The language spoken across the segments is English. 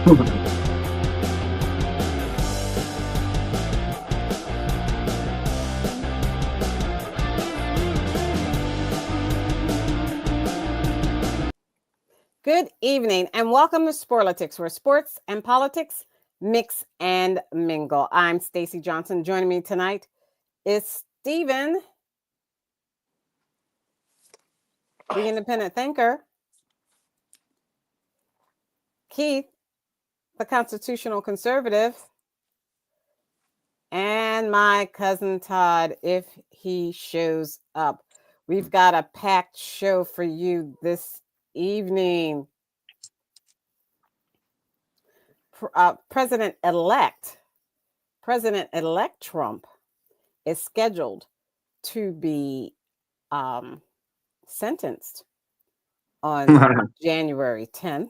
Good evening and welcome to Sporlitiks, where sports and politics mix and mingle. I'm Stacey Johnson. Joining me tonight is Stephen, the independent thinker, Keith, the constitutional conservative, and my cousin Todd, if he shows up. We've got a packed show for you this evening. President-elect Trump is scheduled to be sentenced on January 10th.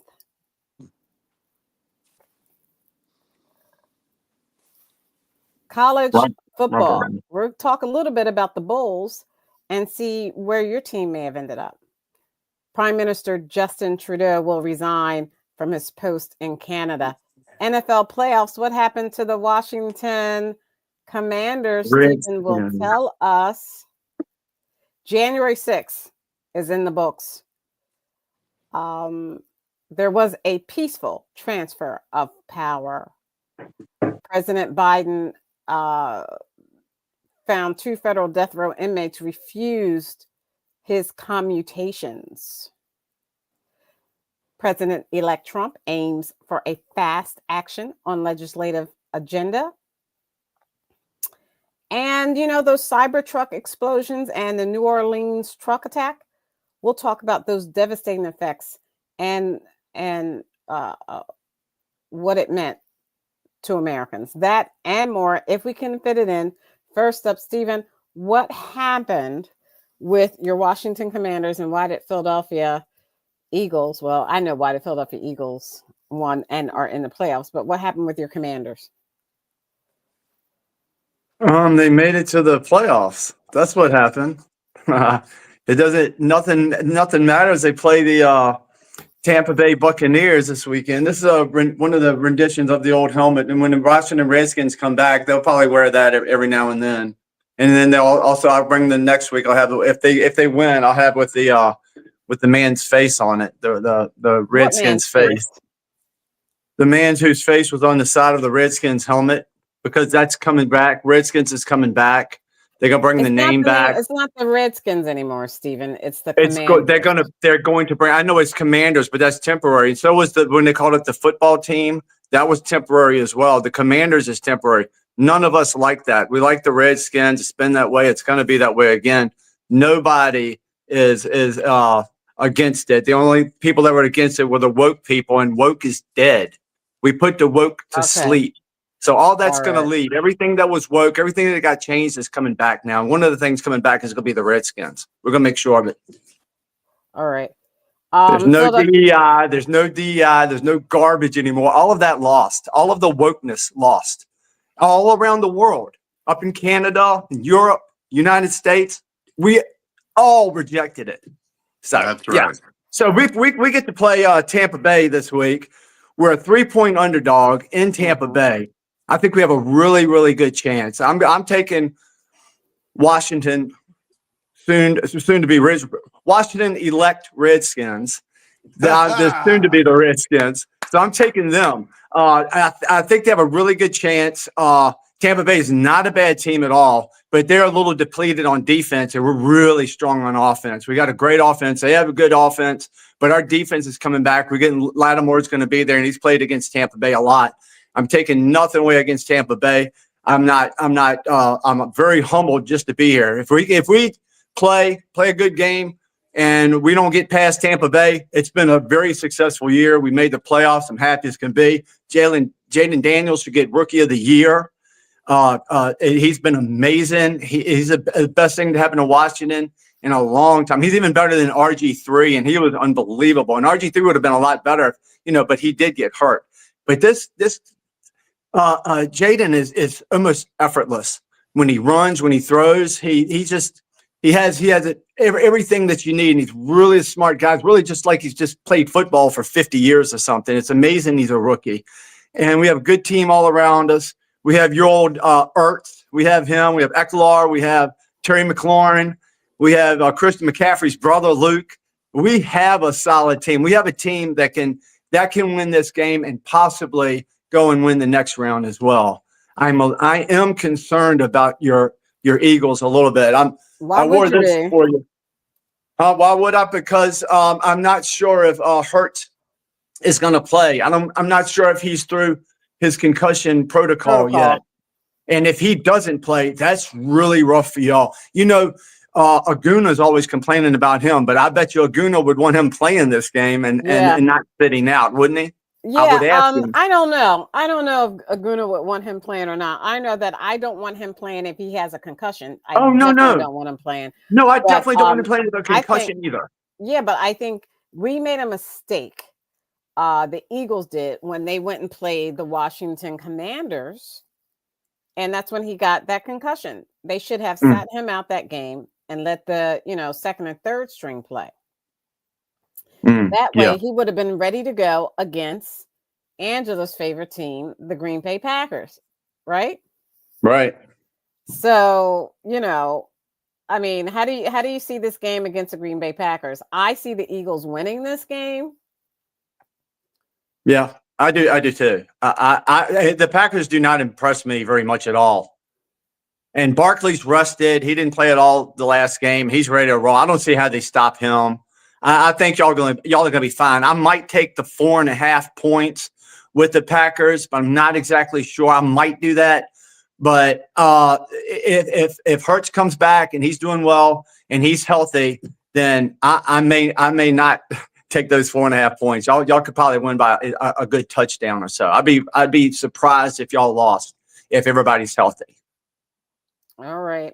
College football. We'll talk a little bit about the Bulls and see where your team may have ended up. Prime Minister Justin Trudeau will resign from his post in Canada. NFL playoffs. What happened to the Washington Commanders? Stephen will tell us. January 6th is in the books. There was a peaceful transfer of power. President Biden found 2 federal death row inmates refused his commutations. President-elect Trump aims for a fast action on legislative agenda. And, you know, those Cybertruck explosions and the New Orleans truck attack, we'll talk about those devastating effects and what it meant to Americans. That and more, if we can fit it in. First up, Stephen, what happened with your Washington Commanders and why did Philadelphia Eagles, well, I know why the Philadelphia Eagles won and are in the playoffs, but what happened with your Commanders? They made it to the playoffs. That's what happened. Nothing matters. They play the Tampa Bay Buccaneers this weekend. This is one of the renditions of the old helmet. And when the Washington Redskins come back, they'll probably wear that every now and then. And then I'll bring the next week. I'll have, if they win, I'll have with the man's face on it, the Redskins face. The man whose face was on the side of the Redskins helmet, because that's coming back. Redskins is coming back. They're gonna bring the name back. It's not the Redskins anymore, Stephen. It's the Commanders. They're going to bring. I know it's Commanders, but that's temporary. And so was when they called it the football team. That was temporary as well. The Commanders is temporary. None of us like that. We like the Redskins. It's been that way. It's going to be that way again. Nobody is against it. The only people that were against it were the woke people, and woke is dead. We put the woke to sleep. So all that's going to leave. Everything that was woke, everything that got changed is coming back now. And one of the things coming back is going to be the Redskins. We're going to make sure of it. All right. There's no DEI. There's no DEI. There's no garbage anymore. All of that lost. All of the wokeness lost. All around the world. Up in Canada, in Europe, United States, we all rejected it. So that's right. Yeah. So we get to play Tampa Bay this week. We're a 3-point underdog in Tampa Bay. I think we have a really, really good chance. I'm taking Washington soon to be Washington elect Redskins. They're soon to be the Redskins. So I'm taking them. I think they have a really good chance. Tampa Bay is not a bad team at all, but they're a little depleted on defense, and we're really strong on offense. We got a great offense. They have a good offense, but our defense is coming back. We're getting Lattimore's going to be there, and he's played against Tampa Bay a lot. I'm taking nothing away against Tampa Bay. I'm very humbled just to be here. If we play a good game and we don't get past Tampa Bay, it's been a very successful year. We made the playoffs. I'm happy as can be. Jaden Daniels should get Rookie of the Year. He's been amazing. He's the best thing to happen to Washington in a long time. He's even better than RG3, and he was unbelievable. And RG3 would have been a lot better, but he did get hurt. But this Jaden is almost effortless when he runs, when he throws. He has everything that you need. And he's really a smart guy. Really just like he's just played football for 50 years or something. It's amazing he's a rookie. And we have a good team all around us. We have your old Ertz. We have him. We have Eckler. We have Terry McLaurin. We have Christian McCaffrey's brother, Luke. We have a solid team. We have a team that can win this game and possibly go and win the next round as well. I am concerned about your Eagles a little bit. Why I wore would you this be? for you. Why would I? Because I'm not sure if Hurts is going to play. I'm not sure if he's through his concussion protocol yet. And if he doesn't play, that's really rough for y'all. Aguna's always complaining about him, but I bet you Aguna would want him playing this game and not sitting out, wouldn't he? Yeah, I would ask him. I don't know. I don't know if Aguna would want him playing or not. I know that I don't want him playing if he has a concussion. I definitely don't want him playing. No, I definitely don't want him playing with a concussion either. Yeah, but I think we made a mistake. The Eagles did when they went and played the Washington Commanders. And that's when he got that concussion. They should have sat him out that game and let the, second and third string play. That way he would have been ready to go against Angela's favorite team, the Green Bay Packers, right? Right. So, how do you see this game against the Green Bay Packers? I see the Eagles winning this game. Yeah, I do too. The Packers do not impress me very much at all. And Barkley's rested. He didn't play at all the last game. He's ready to roll. I don't see how they stop him. I think y'all are gonna be fine. I might take the 4.5 points with the Packers, but I'm not exactly sure. I might do that. But if Hurts comes back and he's doing well and he's healthy, then I may not take those 4.5 points. Y'all could probably win by a good touchdown or so. I'd be surprised if y'all lost if everybody's healthy. All right.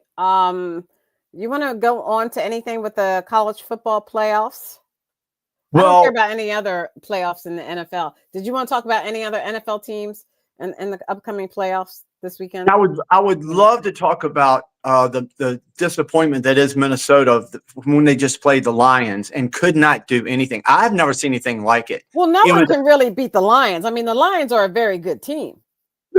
You want to go on to anything with the college football playoffs? I don't care about any other playoffs in the NFL. Did you want to talk about any other NFL teams in the upcoming playoffs this weekend? I would love to talk about the disappointment that is Minnesota when they just played the Lions and could not do anything. I've never seen anything like it. Well, no one can really beat the Lions. I mean, the Lions are a very good team.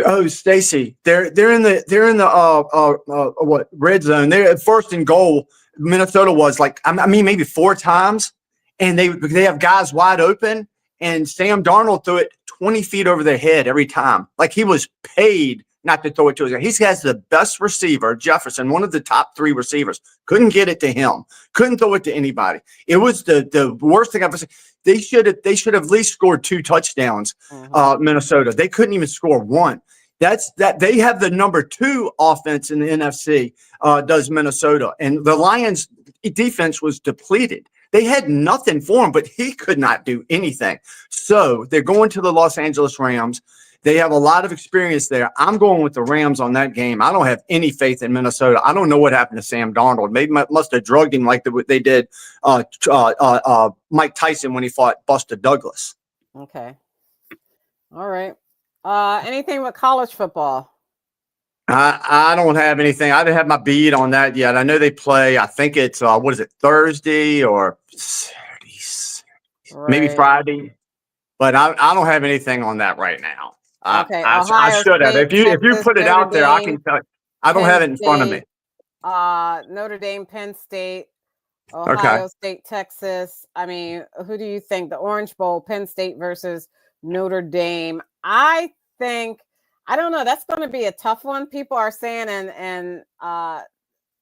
Oh, Stacy, they're in the what red zone. They're at first and goal. Minnesota was maybe 4 times, and they have guys wide open, and Sam Darnold threw it 20 feet over their head every time. Like he was paid not to throw it to his guy. He has the best receiver, Jefferson, one of the top 3 receivers. Couldn't get it to him. Couldn't throw it to anybody. It was the worst thing I've ever seen. They should have at least scored 2 touchdowns. Minnesota. They couldn't even score 1. They have the number 2 offense in the NFC. Does Minnesota, and the Lions' defense was depleted. They had nothing for him, but he could not do anything. So they're going to the Los Angeles Rams. They have a lot of experience there. I'm going with the Rams on that game. I don't have any faith in Minnesota. I don't know what happened to Sam Darnold. Maybe must have drugged him like they did Mike Tyson when he fought Buster Douglas. Okay. All right. Anything with college football? I don't have anything. I didn't have my bead on that yet. I know they play. I think it's Thursday or Saturday, maybe Friday. But I don't have anything on that right now. Okay, I should have. If you put it out there, I can tell you. I don't have it in front of me. Notre Dame, Penn State, Ohio State, Texas. I mean, who do you think? The Orange Bowl, Penn State versus Notre Dame. I don't know. That's going to be a tough one. People are saying, and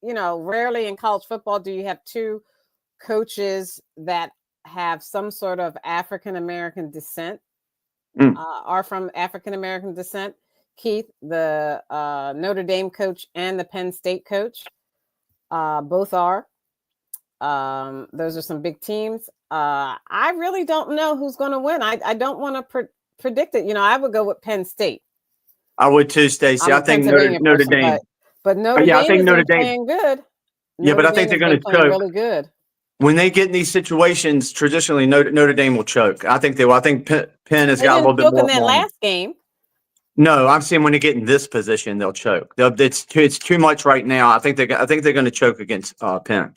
rarely in college football do you have 2 coaches that have some sort of African-American descent, are from African-American descent. Keith, the Notre Dame coach and the Penn State coach, both are. Those are some big teams. I really don't know who's going to win. I don't want to predict it. I would go with Penn State. I would too, Stacey. I think Notre Dame. But Notre Dame, I think Notre Dame playing good. But I think they're going to choke. Really good. When they get in these situations, traditionally Notre Dame will choke. I think they will. I think Penn has got a little bit more. In that last game. No, I'm saying when they get in this position, they'll choke. It's too much right now. I think they're going to choke against Penn.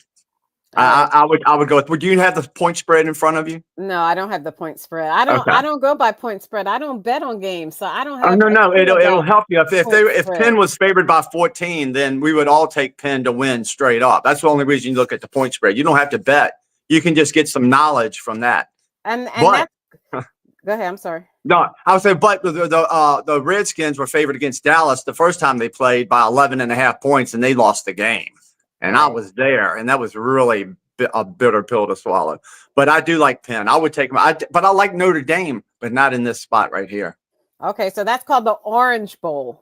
All right. I would go with. Would you have the point spread in front of you? No, I don't have the point spread. I Okay. don't go by point spread. I don't bet on games, so I don't Oh have no, a no, clue it'll about help you. point If spread. Penn was favored by 14, then we would all take Penn to win straight up. That's the only reason you look at the point spread. You don't have to bet. You can just get some knowledge from that. And But that's go ahead. I'm sorry. no, I would say, but the Redskins were favored against Dallas the first time they played by 11.5 points, and they lost the game. And I Right. was there, and that was really a bitter pill to swallow. But I do like Penn. I would take them. But I like Notre Dame, but not in this spot right here. Okay, so that's called the Orange Bowl.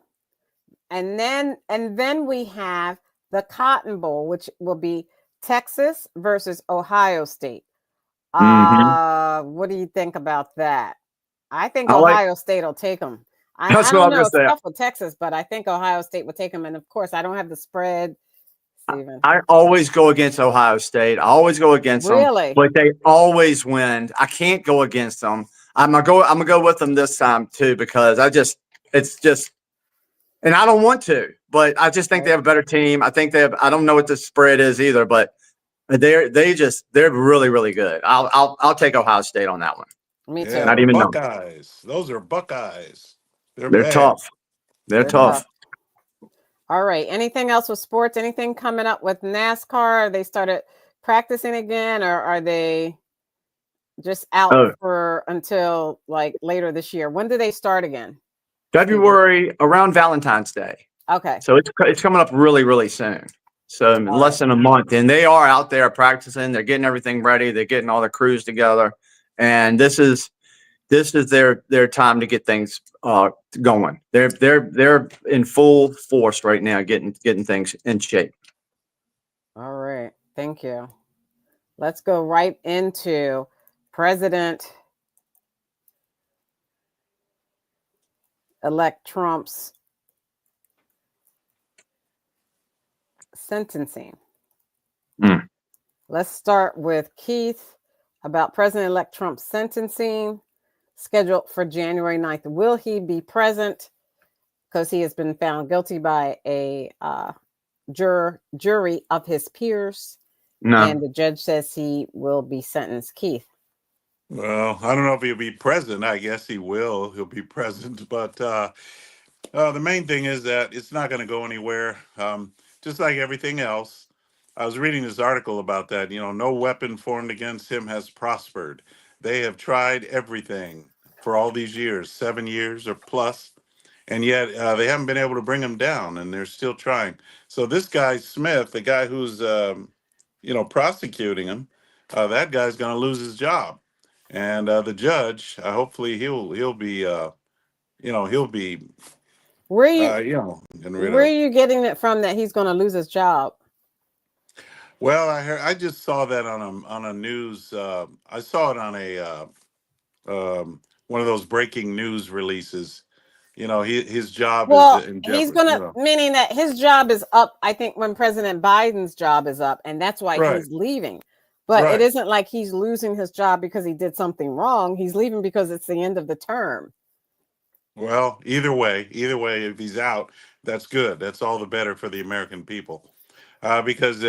And then we have the Cotton Bowl, which will be Texas versus Ohio State. What do you think about that? I think Ohio State will take them. I That's what don't I'm know. gonna It's say. tough with Texas, but I think Ohio State will take them. And of course, I don't have the spread, Stephen. I always go against Ohio State. I always go against them, Really? but they always win. I can't go against them. I'm gonna go with them this time too because it's just, and I don't want to, but I just think they have a better team. I think they have. I don't know what the spread is either, but they're really really good. I'll take Ohio State on that one. Me too. Yeah, Not the even know. Buckeyes. Those are Buckeyes. They're bad. Tough. They're tough. All right. Anything else with sports? Anything coming up with NASCAR? They started practicing again, or are they just out for until like later this year? When do they start again? February, around Valentine's Day. Okay. So it's coming up really, really soon. So less than a month. And they are out there practicing. They're getting everything ready. They're getting all the crews together. And this is their time to get things going. They're in full force right now, getting things in shape. All right. Thank you. Let's go right into President-elect Trump's sentencing. Let's start with Keith about President-elect Trump's sentencing scheduled for January 9th. Will he be present? Because he has been found guilty by a jury of his peers. No. And the judge says he will be sentenced. Keith. Well, I don't know if he'll be present. I guess he will. He'll be present. But the main thing is that it's not going to go anywhere. Just like everything else. I was reading this article about that. No weapon formed against him has prospered. They have tried everything for all these years, 7 years or plus. And yet they haven't been able to bring him down, and they're still trying. So this guy, Smith, the guy who's, prosecuting him, that guy's going to lose his job. And the judge, hopefully he'll be, he'll be, where are you getting it from that he's going to lose his job? Well, I just saw that on a news. I saw it on a one of those breaking news releases. His job is in jeopardy. He's gonna, meaning that his job is up. I think when President Biden's job is up, and that's why he's leaving. But it isn't like he's losing his job because he did something wrong. He's leaving because it's the end of the term. Well, either way, if he's out, that's good. That's all the better for the American people, because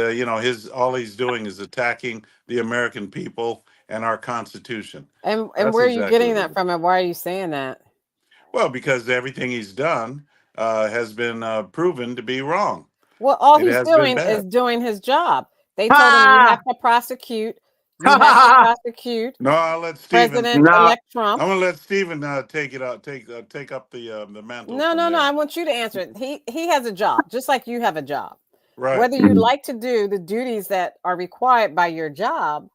all he's doing is attacking the American people and our Constitution. And where are you getting that from, and why are you saying that? Well, because everything he's done has been proven to be wrong. Well, all he's doing is doing his job. They told him you have to prosecute. You have to prosecute. No, I'll let Stephen. President-elect Trump. I'm going to let Stephen take it out. Take up the mantle. No. I want you to answer it. He has a job, just like you have a job. Right. Whether you like to do the duties that are required by your job,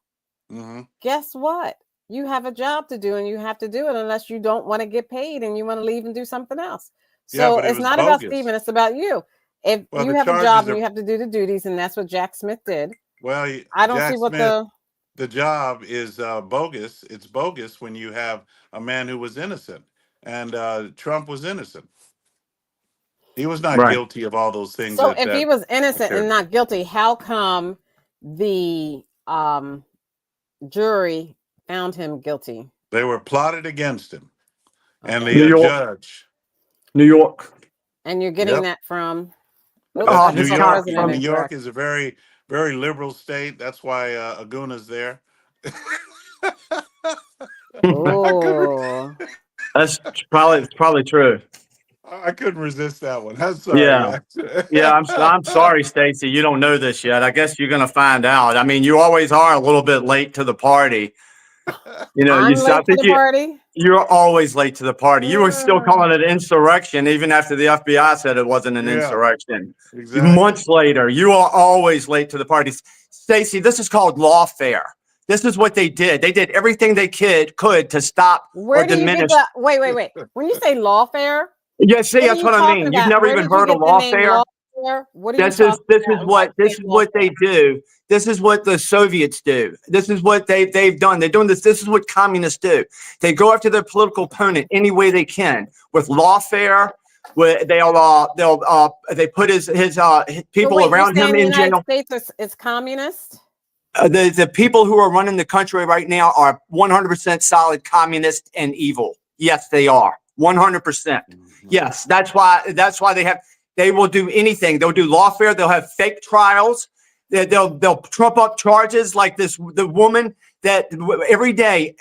guess what? You have a job to do, and you have to do it unless you don't want to get paid and you want to leave and do something else. So it's not about Stephen, it's about you. If you have a job and you have to do the duties, and that's what Jack Smith did. Well, I don't see what the job is bogus. It's bogus when you have a man who was innocent, and Trump was innocent. He was not guilty of all those things. So if he was innocent and not guilty, how come the jury found him guilty? They were plotted against him. And the judge. New York. And you're getting that from New York is a very, very liberal state. That's why Aguna's there. I couldn't. Oh, That's probably true. I couldn't resist that one. I'm sorry, Yeah. man. Yeah, I'm sorry, Stacy. You don't know this yet. I guess you're gonna find out. I mean, you always are a little bit late to the party. You know, I'm I late to think the party. you're always late to the party. You were still Mm. calling it insurrection, even after the FBI said it wasn't an Yeah, insurrection. exactly. Months later, you are always late to the parties. Stacy, this is called lawfare. This is what they did. They did everything they could to stop or Where do you get diminish. the wait? When you say lawfare, Yeah, see, what are that's you what I talking mean. You've about? never Where even did you heard of get the name lawfare. lawfare? What are you talking This is about? And why this you is say what they lawfare? do. This is what the Soviets do. This is what they've done. They're doing this. This is what communists do. They go after their political opponent any way they can with lawfare. Where they put his So people wait, you're around him saying the in United jail. States is communist? The people who are running the country right now are 100% solid communist and evil. Yes, they are 100%. Yes, that's why they will do anything. They'll do lawfare. They'll have fake trials. They'll trump up charges like the woman that every day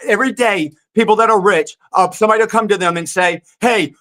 people that are rich, somebody will come to them and say, "Hey,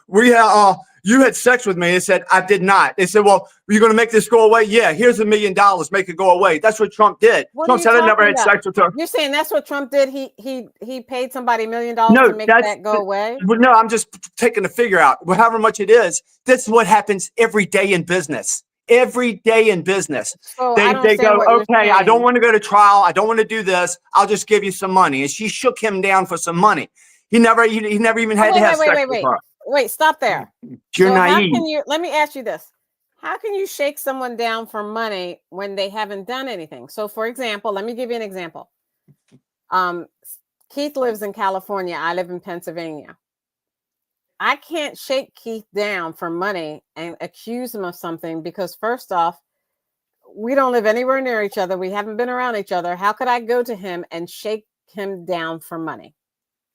you had sex with me." They said, "I did not." They said, "Well, are you going to make this go away?" "Yeah, here's $1 million. Make it go away." That's what Trump did. What are Trump you said, "I never talking had about? sex with her." You're saying that's what Trump did? He paid somebody $1 million to No, make that go away? no. I'm just taking the figure out. However much it is, this is what happens every day in business. Every day in business, So I don't they understand go, what you're "Okay, I don't saying. want to go to trial. I don't want to do this. I'll just give you some money." And she shook him down for some money. He never even Oh, had to have sex with her. wait, stop there. You're So how naive. can you let me ask you this? How can you shake someone down for money when they haven't done anything? So for example, let me give you an example. Um, Keith lives in California. I live in Pennsylvania. I can't shake Keith down for money and accuse him of something because first off, we don't live anywhere near each other. We haven't been around each other. How could I go to him and shake him down for money?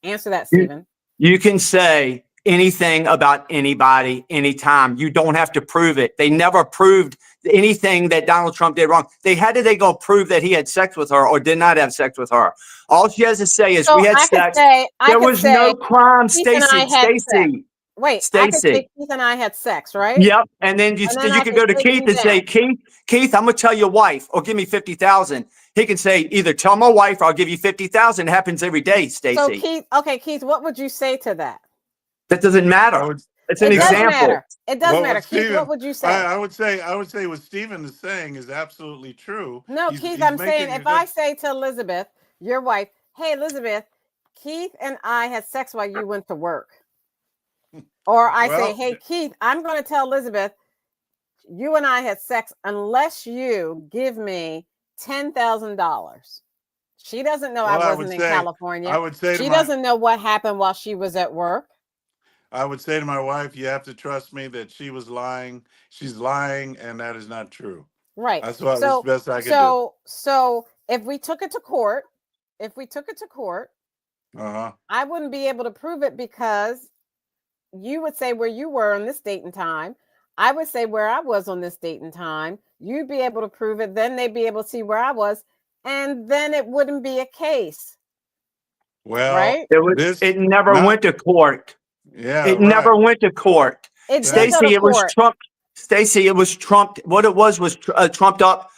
Answer that, Stephen. You can say anything about anybody, anytime. You don't have to prove it. They never proved anything that Donald Trump did wrong. How did they go prove that he had sex with her or did not have sex with her? All she has to say is, So "We had I could sex." say, There was no crime, Keith and I Stacy. had sex. Wait, I could say Stacy. Keith and I had sex, right? Yep. And then And then you I could could go to shake Keith him and say, down. Keith, I'm gonna tell your wife, or give me 50,000. He can say either tell my wife or I'll give you 50,000. It happens every day, So Stacy. Keith, what would you say to that? That doesn't I matter. would, It's an It does well, example. matter. It does well, matter. Keith, what Stephen, would you say? I would say what Stephen is saying is absolutely true. No, Keith, He's I'm saying making a if I good. say to Elizabeth, your wife, "Hey, Elizabeth, Keith and I had sex while you went to work." Or I say, Well, "Hey, Keith, I'm going to tell Elizabeth you and I had sex unless you give me $10,000. She doesn't know I well, wasn't in I California. would say to She my doesn't know what happened while she was at work. I would say to my wife, you have to trust me that she was lying. She's lying, and that is not true. Right. That's the best I could do. So if we took it to court, Uh-huh. I wouldn't be able to prove it because you would say where you were on this date and time. I would say where I was on this date and time. You'd be able to prove it. Then they'd be able to see where I was. And then it wouldn't be a case. Well, Right? It never not went to court. yeah, It never right. went to court. It did That's go to Stacy, it was court. Trump. Stacy, it was Trump. What it was trumped up.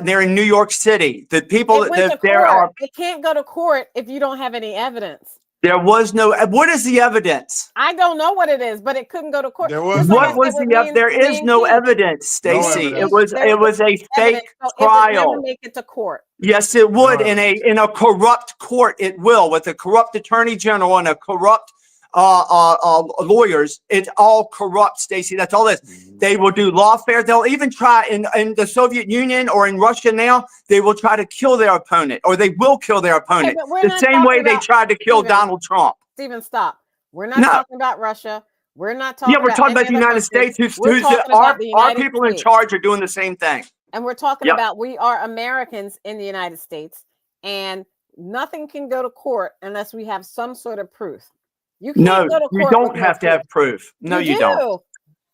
They're in New York City. The people It went to that there court. are, It can't go to court if you don't have any evidence. there was no. What is the evidence? I don't know what it is, but it couldn't go to court. There was Just like no I What said was with there me is and no Keith. evidence, no Me and Stacy. evidence. Keith, there It was a evidence, fake so it would never trial. make it to court. Yes, it No would evidence. in a corrupt court. It will with a corrupt attorney general and a corrupt lawyers. It's all corrupt, Stacy. That's all it is. Mhm. They will do lawfare. They'll even try in the Soviet Union or in Russia now. They will try to kill their opponent, or they will kill their Okay, opponent. but we're The not same talking way they about tried to kill Stephen. Donald Trump. Stephen, stop. We're not No, talking about Russia. We're not yeah, talking we're about talking any about the other United country. States. Who's We're talking about the our United people in States. charge are doing the same thing. And we're talking Yep. about we are Americans in the United States, and nothing can go to court unless we have some sort of proof. You can't No, go to you court with don't no have to proof. have proof. No, you don't. do.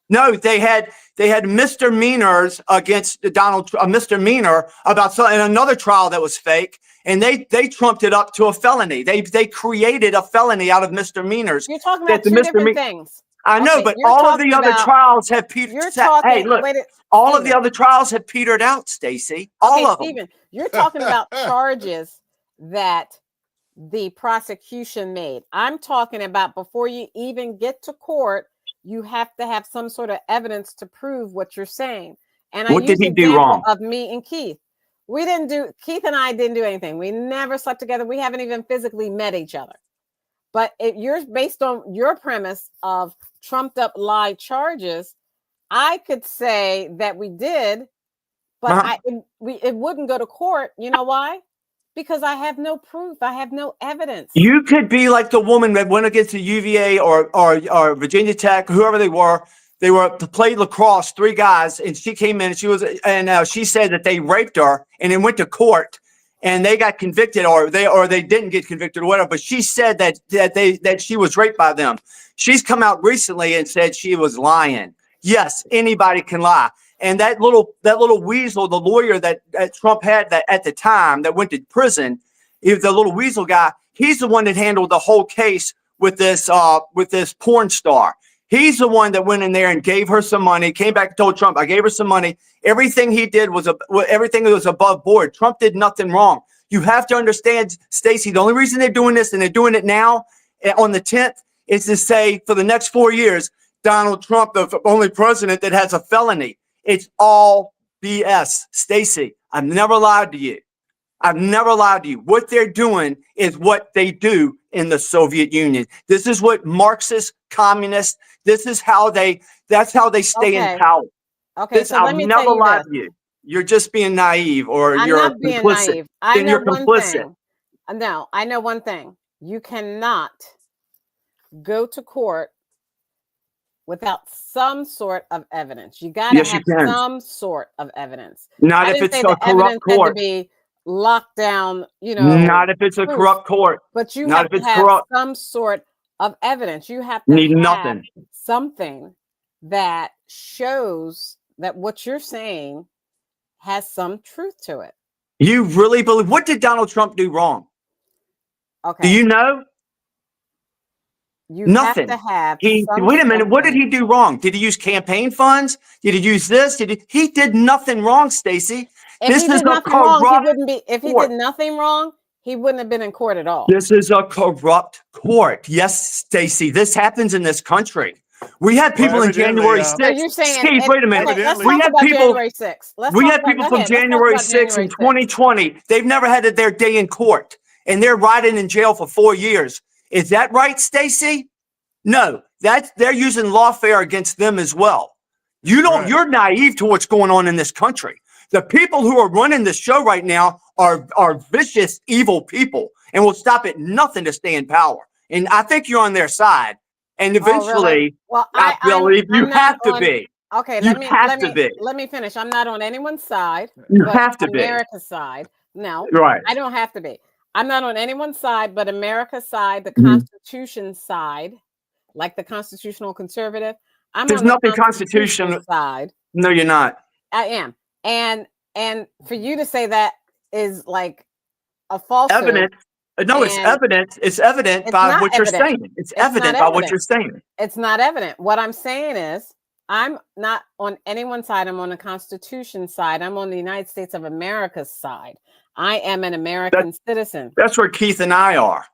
No, they had misdemeanors against Donald, a misdemeanor about in another trial that was fake, and they trumped it up to a felony. They created a felony out of misdemeanors. You're talking about two different things. I know, Okay, but you're all of the talking other about- trials have petered. You're Hey, talking. look, Wait, all of the Stephen. other trials have petered out, Stacey. All Okay, of them. Stephen, you're talking about charges that the prosecution made. I'm talking about before you even get to court, you have to have some sort of evidence to prove what you're saying. And What I did use he the do example wrong? of me and Keith. Keith and I didn't do anything. We never slept together. We haven't even physically met each other. But you're based on your premise of trumped up lie charges, I could say that we did, but it wouldn't go to court. You know why? Because I have no proof. I have no evidence. You could be like the woman that went against the UVA or Virginia Tech, whoever they were. They were to play lacrosse, 3 guys, and she came in and she said that they raped her, and it went to court, and they got convicted, or they didn't get convicted or whatever. But she said that she was raped by them. She's come out recently and said she was lying. Yes, anybody can lie. And that little weasel, the lawyer that Trump had that at the time that went to prison, the little weasel guy, he's the one that handled the whole case with this porn star. He's the one that went in there and gave her some money, came back and told Trump, I gave her some money. Everything he did was everything was above board. Trump did nothing wrong. You have to understand, Stacey, the only reason they're doing this, and they're doing it now on the 10th, is to say for the next 4 years, Donald Trump, the only president that has a felony. It's all BS. Stacey, I've never lied to you. I've never lied to you. What they're doing is what they do in the Soviet Union. This is what Marxist, communists, that's how they stay in power. Okay, so let me tell you lied to you. You're just being naive, or I'm you're not being complicit. naive. I Then know you're one complicit. thing. No, I know one thing. You cannot go to court without some sort of evidence. You got to Yes, you have can. some sort of evidence. Not I if didn't it's say a the corrupt evidence had to court. be locked down, you know. Not if it's a proof, corrupt court. but you Not have if to it's have corrupt. some sort of evidence. You have to Need have nothing. something that shows that what you're saying has some truth to it. You really believe? What did Donald Trump do wrong? Okay. Do you know? You Nothing. have to have Wait a minute. What did he do wrong? Did he use campaign funds? Did he use this? He did nothing wrong, Stacey. If he did nothing wrong, he wouldn't be. If he did nothing wrong, he wouldn't have been in court at all. This is a corrupt court. Yes, Stacey. This happens in this country. We had people in January 6th. So you're saying, Steve, wait a minute. Okay, let's talk about January 6th. We had people from January 6th in 2020. They've never had their day in court, and they're riding in jail for 4 years. Is that right, Stacey? No, they're using lawfare against them as well. You're naive to what's going on in this country. The people who are running the show right now are vicious, evil people, and will stop at nothing to stay in power. And I think you're on their side. And eventually, well, I believe you have to be. Okay, let me finish. I'm not on anyone's side. You have to be. America's side. No, right. I don't have to be. I'm not on anyone's side, but America's side, the Constitution's side, like the constitutional conservative. There's on nothing the constitutional side. No, you're not. I am. And for you to say that is like a falsehood. Evidence. No, it's evidence. It's evident by what you're saying. It's evident by what you're saying. It's not evident. What I'm saying is I'm not on anyone's side. I'm on the Constitution side. I'm on the United States of America's side. I am an American citizen. That's where Keith and I are.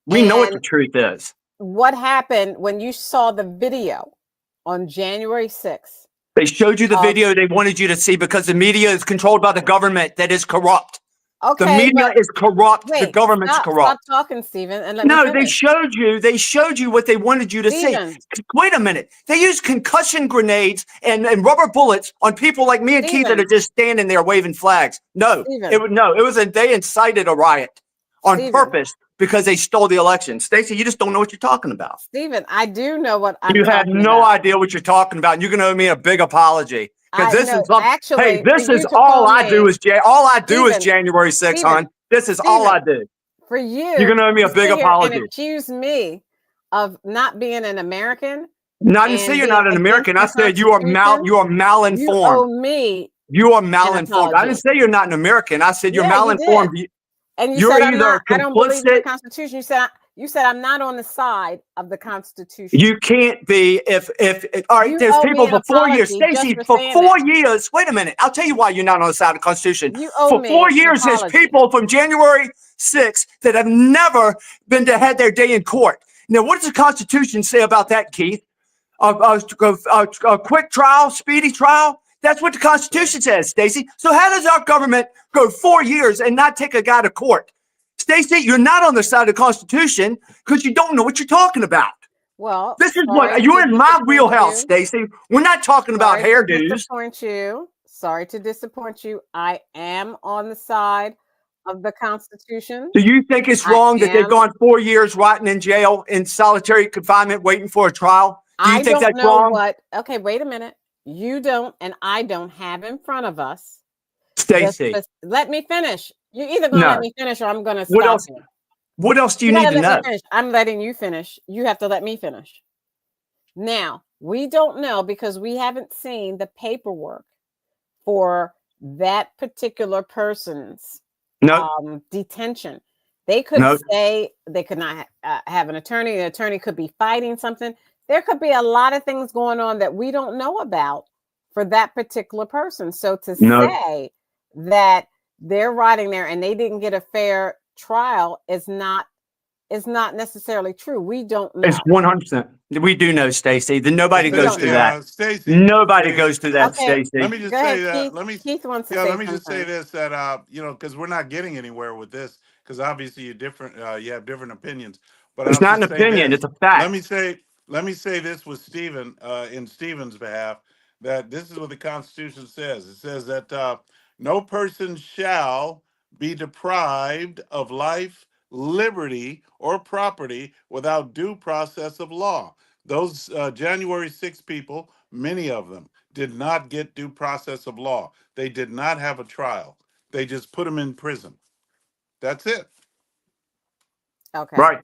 We know what the truth is. What happened when you saw the video on January 6th? They showed you the video they wanted you to see because the media is controlled by the government that is corrupt. Okay, the media is corrupt. The government's corrupt. Stop talking, Stephen. And they showed you what they wanted you to see. Wait a minute. They used concussion grenades and rubber bullets on people like me and Keith that are just standing there waving flags. No, they incited a riot on purpose because they stole the election. Stacey, you just don't know what you're talking about. Stephen, I do know what I'm talking about. You have no idea what you're talking about. And you're going to owe me a big apology. Because this is all I do is January 6th, hon. This is all I do. For you, you're gonna owe me a big apology. And accuse me of not being an American. No, I didn't say and you're being not an against American. I the said you are Constitution, you malinformed. owe me You are an malinformed. I didn't apology. say you're not an American. I said you're Yeah, you did. malinformed. And you You're said I'm either not. I don't believe in the complicit. Constitution. You said I'm not on the side of the Constitution. You can't be if all right, You there's owe me people an for 4 years. apology just Stacey, for for saying that. 4 years. Wait a minute. I'll tell you why you're not on the side of the Constitution. You owe For me 4 years, an there's apology. people from January 6th that have never been to had their day in court. Now, what does the Constitution say about that, Keith? A quick trial, speedy trial. That's what the Constitution says, Stacey. So how does our government go 4 years and not take a guy to court? Stacey, you're not on the side of the Constitution because you don't know what you're talking about. Well, This is what you're in my wheelhouse, Stacey. We're not talking about hairdos. Sorry to disappoint you. I am on the side of the Constitution. Do you think it's wrong that they've gone 4 years rotting in jail in solitary confinement waiting for a trial? Do you think that's wrong? Okay, wait a minute. You don't and I don't have in front of us. Stacey, let me finish. You're either going to let me finish or I'm going to stop what else? you. What else do you need to know? I'm letting you finish. You have to let me finish. Now, we don't know because we haven't seen the paperwork for that particular person's detention. They could say they could not have an attorney. The attorney could be fighting something. There could be a lot of things going on that we don't know about for that particular person. So to say that they're riding there and they didn't get a fair trial is not necessarily true. We don't know. It's 100%. We do know, Stacey. Then nobody goes through that. Stacey, nobody goes through that, Okay. Stacey. Let me just say that. Keith wants to say let me just something. say this that because we're not getting anywhere with this because obviously you're different. You have different opinions. But it's not an opinion; it's a fact. Let me say this with Stephen in Stephen's behalf that this is what the Constitution says. It says that no person shall be deprived of life, liberty, or property without due process of law. Those January 6 people, many of them, did not get due process of law. They did not have a trial. They just put them in prison. That's it. Okay. Right.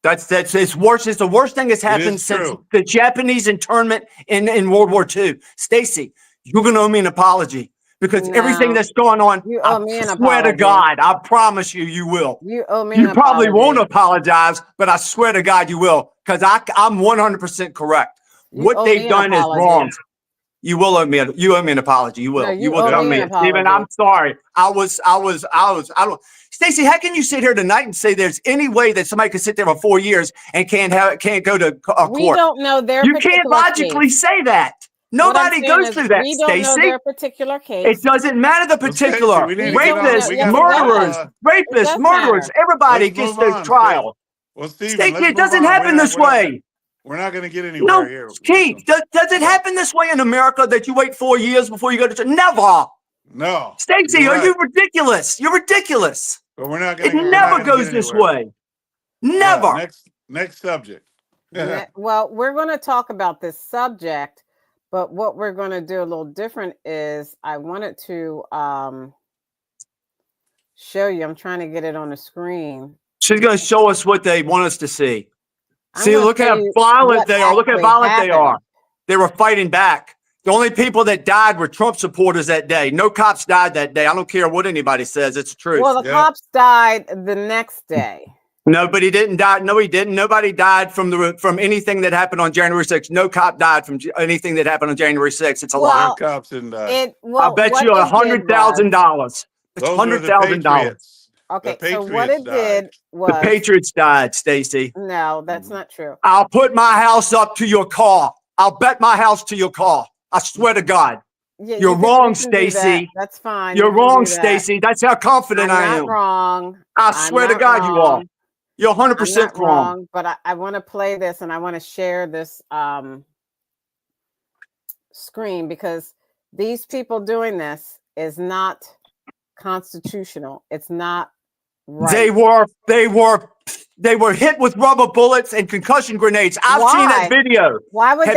That's it's worse. It's the worst thing that's happened since the Japanese internment in World War II. Stacey, you're going to owe me an apology because everything that's going on, I swear to God, I promise you, you will. You owe me You probably won't apologize, but I swear to God, you will because I'm 100% correct. What they've done is wrong. You will owe me. You owe me an apology. You will. No, you will tell me, Stephen. I'm sorry. I don't. Stacey, how can you sit here tonight and say there's any way that somebody could sit there for 4 years and can't go to a court? We don't know their. You can't logically say that. Nobody goes through that, Stacey. We don't know their particular case. It doesn't matter the particular. Rapists, murderers. Everybody gets their trial. Well, Stephen, Stacey, it doesn't happen this way. We're not going to get anywhere here. Keith, does it happen this way in America that you wait 4 years before you go to trial? Never. No. Stacey, are you ridiculous? You're ridiculous. But we're not going. It never goes this way. Never. Next subject. Well, we're going to talk about this subject, but what we're going to do a little different is I wanted to show you. I'm trying to get it on the screen. She's going to show us what they want us to see. See, look how violent they are. Look how violent they are. They were fighting back. The only people that died were Trump supporters that day. No cops died that day. I don't care what anybody says. It's the truth. Well, the cops died the next day. Nobody didn't die. No, he didn't. Nobody died from anything that happened on January 6th. No cop died from anything that happened on January 6th. It's a lie. Cops didn't die. I bet you $100,000. It's $100,000. Okay, so what it did was the Patriots died, Stacey. No, that's not true. I'll put my house up to your car. I'll bet my house to your car. I swear to God. Yeah, you're wrong, Stacey. That's fine. You're wrong, Stacey. That's how confident I am. I'm not wrong. I swear to God, you are. You're 100% wrong. But I want to play this and I want to share this screen because these people doing this is not constitutional. It's not right. They were hit with rubber bullets and concussion grenades. I've seen that video. Why would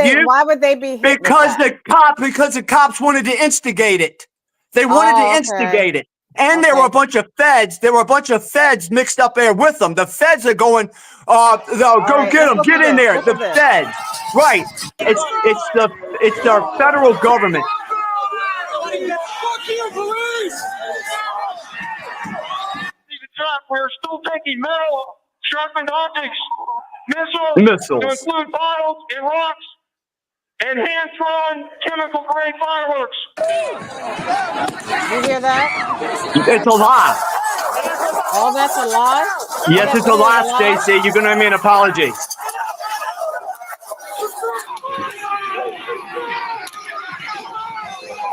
they be hit because the cops wanted to instigate it. They wanted to instigate it. And there were a bunch of feds. There were a bunch of feds mixed up there with them. The feds are going, go get them, get in there. The feds, right? It's the federal government. Fuck you, police! We're still taking metal, sharpened objects, missiles, to include bottles and rocks, and hand-thrown chemical-grade fireworks. You hear that? It's a lie. All that's a lie? Yes, it's a lie, Stacey. You're going to owe me an apology.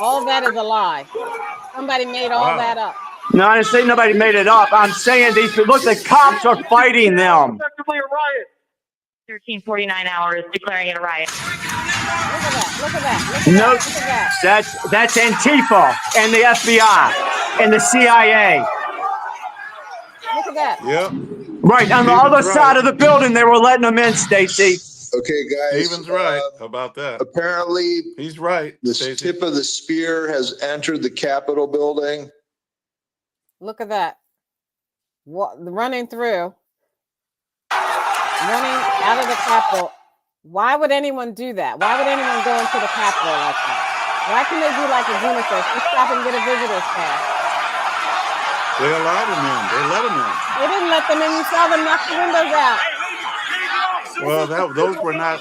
All that is a lie. Somebody made all that up. No, I didn't say nobody made it up. I'm saying these. Look, the cops are fighting them. Effectively a riot. 1349 hours declaring it a riot. Look at that. Look at that. No, look at that. that's Antifa and the FBI and the CIA. Look at that. Yep. Right on the other side of the building, they were letting them in, Stacey. Okay, guys. Steven's right about that. Apparently, He's right. the Stacey. tip of the spear has entered the Capitol building. Look at that. What running through. Running out of the Capitol. Why would anyone do that? Why would anyone go into the Capitol like that? Why can they do like a UNICEF? Just stop and get a visitor's pass. They allowed him in. They let him in. They didn't let them in. You saw them knock the windows out. Well, those were not.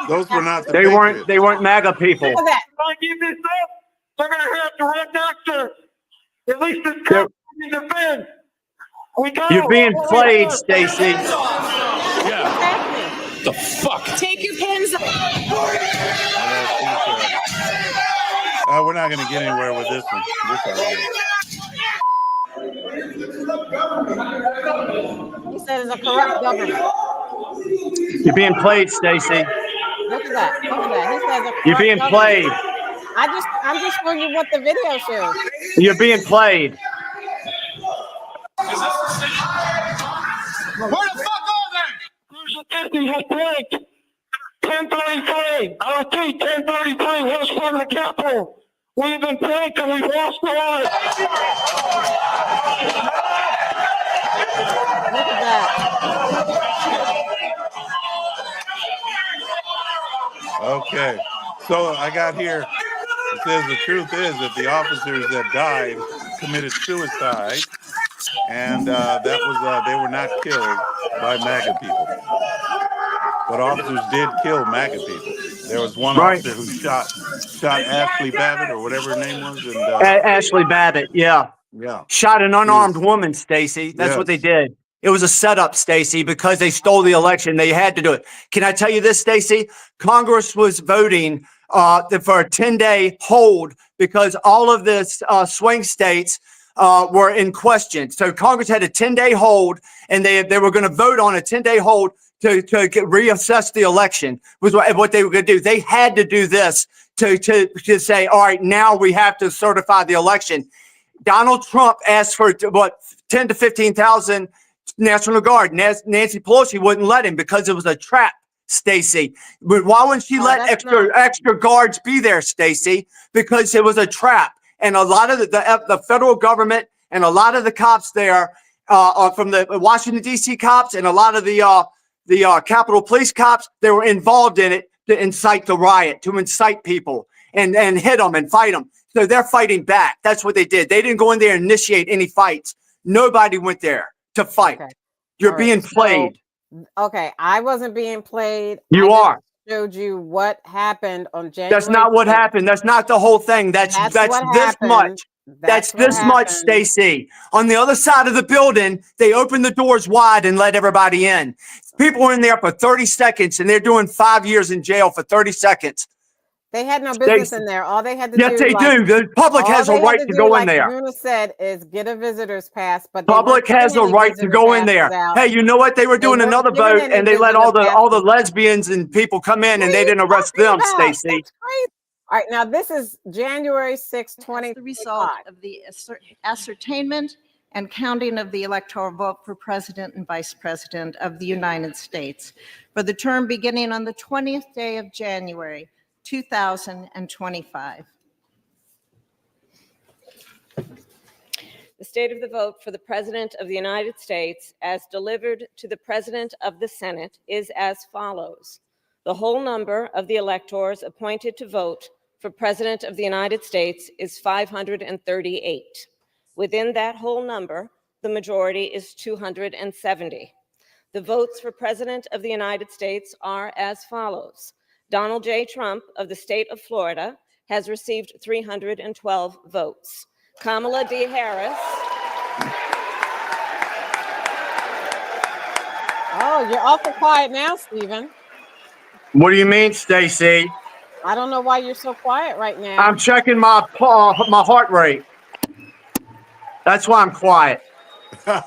Those were not. The They weren't. Patriots. They weren't MAGA people. Look at that. If I keep this up, they're going to have to run after at least this country to defend. We go. You're being played, Stacey. The fuck? Take your pens off. We're not going to get anywhere with this one. He said it's a corrupt government. You're being played, Stacey. Look at that. Look at that. He says a corrupt You're being government. played. I'm just showing you what the video shows. You're being played. Where the fuck are they? Crucial distance has break. 1033. I repeat, 1033. West front of the Capitol. We've been pranked and we've lost our lives. Look at that. Okay. So I got here. It says the truth is that the officers that died committed suicide, and that was they were not killed by MAGA people. But officers did kill MAGA people. There was one officer who shot Ashley Babbitt or whatever her name was, and Ashley Babbitt, yeah. Shot an unarmed woman, Stacey. That's what they did. It was a setup, Stacey, because they stole the election. They had to do it. Can I tell you this, Stacey? Congress was voting for a 10-day hold because all of this swing states were in question. So Congress had a 10-day hold, and they were going to vote on a 10-day hold to reassess the election. Was what they were going to do. They had to do this to say, all right, now we have to certify the election. Donald Trump asked for 10 to 15,000 National Guard. Nancy Pelosi wouldn't let him because it was a trap, Stacey. But why wouldn't she let extra guards be there, Stacey? Because it was a trap. And a lot of the federal government and a lot of the cops there from the Washington, D.C. cops and a lot of the Capitol Police cops, they were involved in it to incite the riot, to incite people and hit them and fight them. So they're fighting back. That's what they did. They didn't go in there and initiate any fights. Nobody went there to fight. Okay. You're being played. Okay, I wasn't being played. You are. Showed you what happened on January. That's not what happened. That's not the whole thing. That's this much. That's this much, Stacey. On the other side of the building, they opened the doors wide and let everybody in. People were in there for 30 seconds, and they're doing 5 years in jail for 30 seconds. They had no business in there. All they had to do. Yes, they do. The public has a right to go in there. Luna said is get a visitor's pass, but public has a right to go in there. Hey, you know what? They were doing another vote, and they let all the lesbians and people come in, and they didn't arrest them, Stacey. All right, now this is January 6, 2025. The result of the ascertainment and counting of the electoral vote for President and Vice President of the United States for the term beginning on the 20th day of January, 2025. state of the vote for the President of the United States as delivered to the President of the Senate is as follows. The whole number of the electors appointed to vote for President of the United States is 538. Within that whole number, the majority is 270. The votes for President of the United States are as follows. Donald J. Trump of the state of Florida has received 312 votes. Kamala D. Harris. Oh, you're awful quiet now, Stephen. What do you mean, Stacy? I don't know why you're so quiet right now. I'm checking my heart rate. That's why I'm quiet.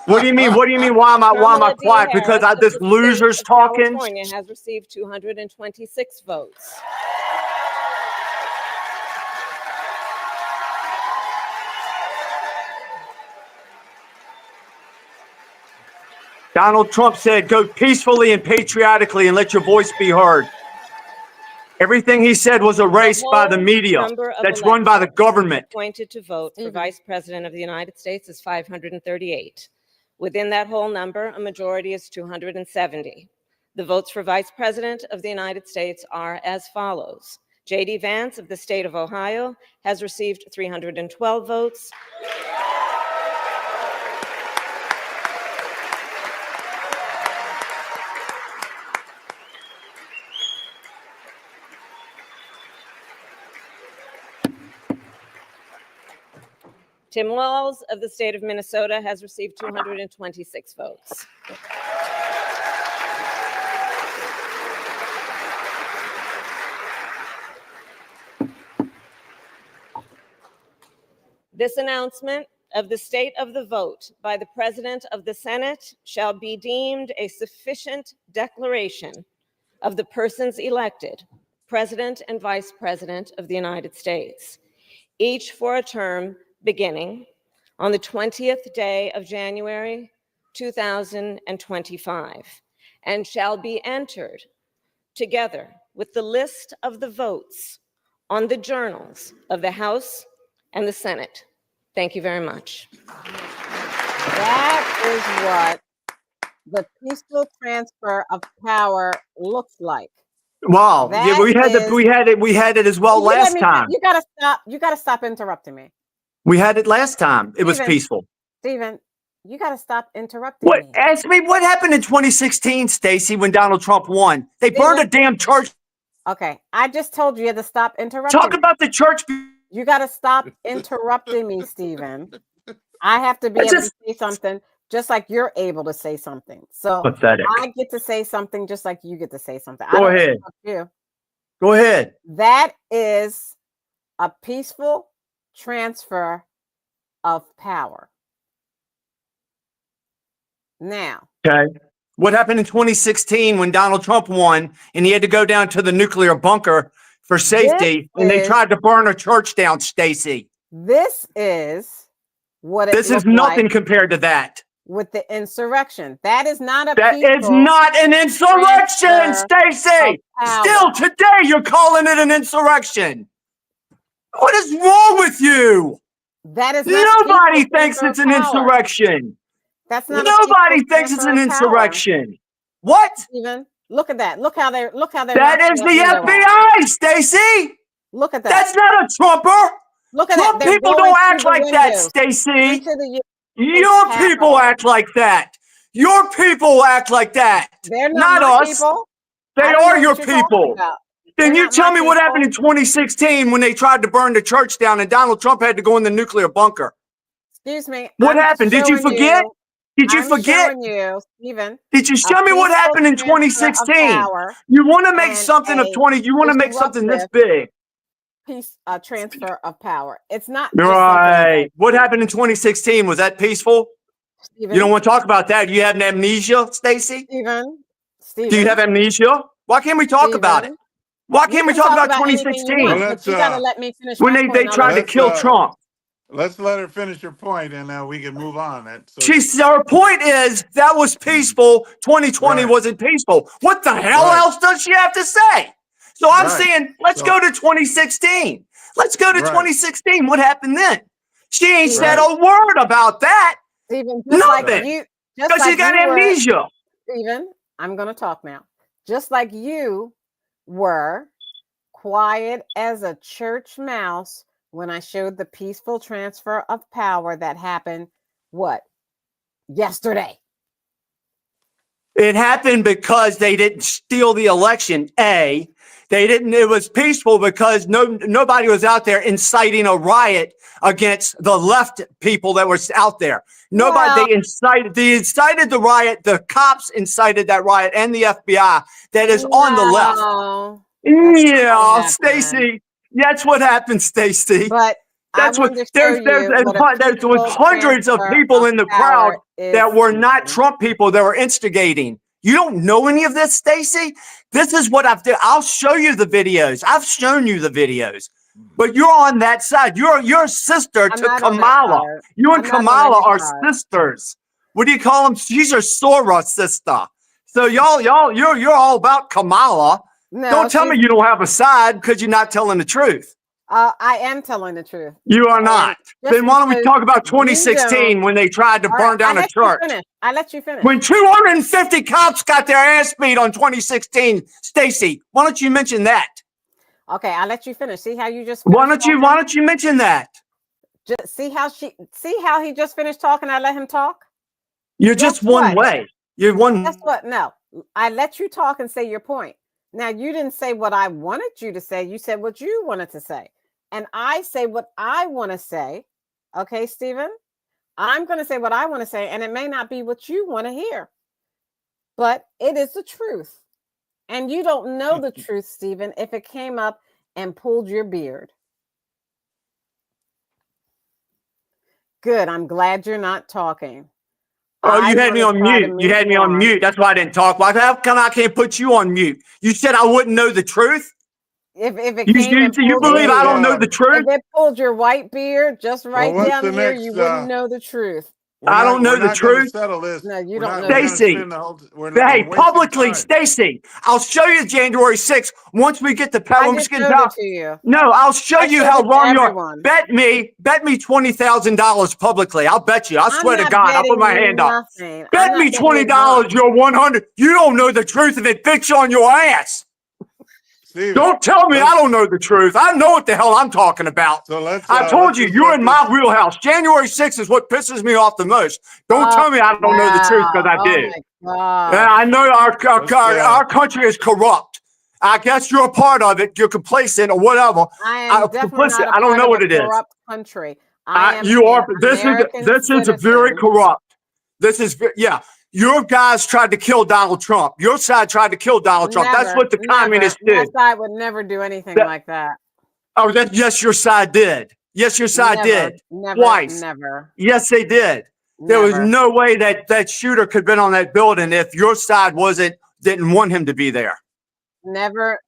What do you mean? What do you mean? Why am I quiet? Because this loser's talking. California has received 226 votes. Donald Trump said, go peacefully and patriotically and let your voice be heard. Everything he said was erased by the media that's run by the government. Appointed to vote for Vice President of the United States is 538. Within that whole number, a majority is 270. The votes for Vice President of the United States are as follows. J.D. Vance of the state of Ohio has received 312 votes. Tim Walz of the state of Minnesota has received 226 votes. This announcement of the state of the vote by the President of the Senate shall be deemed a sufficient declaration of the persons elected, President and Vice President of the United States, each for a term beginning on the 20th day of January 2025, and shall be entered together with the list of the votes on the journals of the House and the Senate. Thank you very much. That is what the peaceful transfer of power looks like. Wow. Yeah, we had it as well last time. You gotta stop interrupting me. We had it last time. It was peaceful. Stephen, you got to stop interrupting me. Ask me what happened in 2016, Stacey, when Donald Trump won. They burned a damn church. Okay, I just told you to stop interrupting. Talk about the church. You got to stop interrupting me, Stephen. I have to be able to say something just like you're able to say something. So pathetic. I get to say something just like you get to say something. Go ahead. Go ahead. That is a peaceful transfer of power. Now, okay, what happened in 2016 when Donald Trump won and he had to go down to the nuclear bunker for safety and they tried to burn a church down, Stacey? This is what it This is nothing compared to that. With the insurrection. That is not a That is not an insurrection, Stacey. Still today you're calling it an insurrection. What is wrong with you? That is nobody thinks it's an insurrection. That's not nobody thinks it's an insurrection. What? Stephen, look at that. Look how they're that is the FBI, Stacey. Look at that. That's not a Trumper. Look at Trump that. people don't act like that, Stacey. Your people act like that. Your people act like that. They're not us. People. They are your people. Then you tell me what happened in 2016 when they tried to burn the church down and Donald Trump had to go in the nuclear bunker. Excuse me. What happened? Did you forget? Did you forget? Stephen, did you show me what happened in 2016? You want to make something of 20. You want to make something this big. Transfer of power. It's not right. What happened in 2016? Was that peaceful? Stephen, you don't want to talk about that. You have an amnesia, Stacey? Stephen, do you have amnesia? Why can't we talk about it? Why can't we talk about 2016? Well, you gotta let me finish when they tried to kill Trump. Let's let her finish her point, and we can move on. Her point is that was peaceful. 2020 wasn't peaceful. What the hell else does she have to say? So I'm saying, let's go to 2016. Let's go to 2016. What happened then? She ain't Stephen, said a word about that. Stephen, just like Nothing. you, Because she got amnesia. Stephen, I'm going to talk now. Just like you were quiet as a church mouse when I showed the peaceful transfer of power that happened, what? Yesterday. It happened because they didn't steal the election. They didn't. It was peaceful because nobody was out there inciting a riot against the left people that were out there. Nobody. Well, They incited the riot. The cops incited that riot, and the FBI that is on the left. no, that's not Yeah, what happened. Stacy. That's what happened, Stacy. But I That's what wanted to show there you what a was peaceful hundreds of transfer people of in the crowd power is. that were not Stephen. Trump people that were instigating. You don't know any of this, Stacy? This is what I've done. I'll show you the videos. I've shown you the videos. But you're on that side. You're sister I'm to not on that Kamala. side. You and I'm not on Kamala any are side. sisters. What do you call them? She's your Sora sister. So you're all about Kamala. No, Don't tell me you don't have a side because you're not telling the truth. I am telling the truth. You are And not. just Then why don't we because talk about you 2016 don't- when they tried to All burn right, down a church? I let you finish. When 250 cops got their ass beat on 2016, Stacy, why don't you mention that? Okay, I let you finish. See how you just Why finished don't you mention that? Just see how he just finished talking. I let him talk. You're Guess just one what? way. You're one. Guess what? No, I let you talk and say your point. Now you didn't say what I wanted you to say. You said what you wanted to say, and I say what I want to say. Okay, Stephen, I'm going to say what I want to say, and it may not be what you want to hear, but it is the truth. And you don't know the truth, Stephen, if it came up and pulled your beard. Good. I'm glad you're not talking. Oh, you had me on mute. You had me on mute. That's why I didn't talk. Why? How come I can't put you on mute? You said I wouldn't know the truth. If it You came and believe pulled I don't know the truth? if it pulled your white beard just right what's down the here, next, you wouldn't know the truth. I don't know we're the not going to truth. settle this. No, you We're don't not. know We're the going to Stacy, spend the whole. We're hey, wasting publicly, time. Stacy, I'll show you January 6th once we get the power. I just showed it to you. No, I'll show I you showed how it to wrong you are. everyone. Bet me $20,000 publicly. I'll bet you. I swear to not God, I'll put betting my you hand up. nothing. I'm Bet not me betting you $20. You're 100. You don't know the truth if it fits on your ass. Steven, Don't tell me I don't know the truth. I know what the hell I'm talking about. So I told you, just you're let in my wheelhouse. January 6th is what pisses me off the most. Don't tell me I don't know the truth because I do. Oh my Yeah, God. I know our country is corrupt. I guess you're a part of it. You're complacent or whatever. I am definitely complicit. not a I don't part know of what a it is. corrupt country. I am You are. an This American is very citizen. corrupt. This is yeah. Your guys tried to kill Donald Trump. Your side tried to kill Donald Trump. That's what the communists My did. side would never do anything like that. Oh, yes, your side did. Yes, your side did. Twice. Never. Yes, they did. There was Never. no way that shooter could have been on that building if your side didn't want him to be there. Never.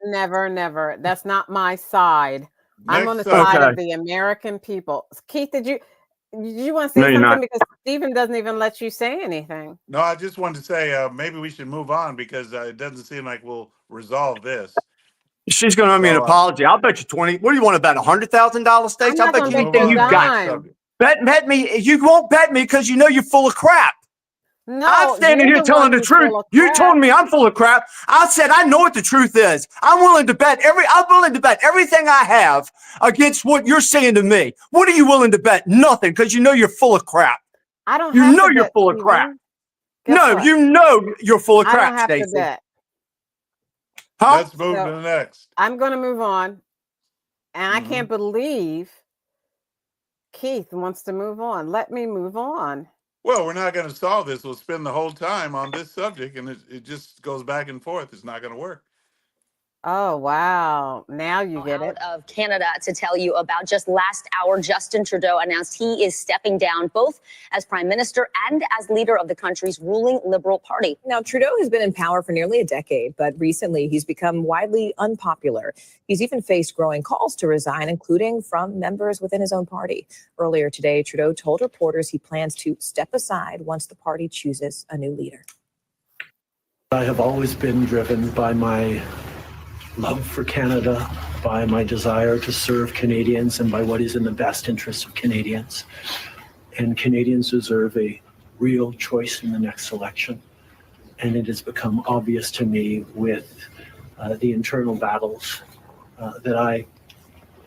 That's not my side. I'm on the Next side Okay. of the American people. Keith, did you want to No, say you're something? not. Because Stephen doesn't even let you say anything. No, I just wanted to say maybe we should move on because it doesn't seem like we'll resolve this. She's going to owe me an apology. I'll bet you 20. What do you want to bet? $100,000, States? I'm I'll not bet gonna you bet anything you you a got. dime. Bet me. You won't bet me because you know you're full of crap. No, I'm standing you're here the telling one the who's truth. full of You crap. told me I'm full of crap. I said I know what the truth is. I'm willing to bet everything I have against what you're saying to me. What are you willing to bet? Nothing, because you know you're full of crap. I don't You have know to you're bet, full of crap. Stephen. Guess No, what? you know you're full of I crap, don't have to Stacey. bet. Huh? Let's move to the next. I'm going to move on. And I Mm-hmm. can't believe Keith wants to move on. Let me move on. Well, we're not going to solve this. We'll spend the whole time on this subject, and it just goes back and forth. It's not going to work. Oh, wow. Now you get it. Out of Canada to tell you about. Just last hour, Justin Trudeau announced he is stepping down both as prime minister and as leader of the country's ruling Liberal Party. Now, Trudeau has been in power for nearly a decade, but recently he's become widely unpopular. He's even faced growing calls to resign, including from members within his own party. Earlier today, Trudeau told reporters he plans to step aside once the party chooses a new leader. I have always been driven by my love for Canada, by my desire to serve Canadians, and by what is in the best interest of Canadians. And Canadians deserve a real choice in the next election. And it has become obvious to me with the internal battles that I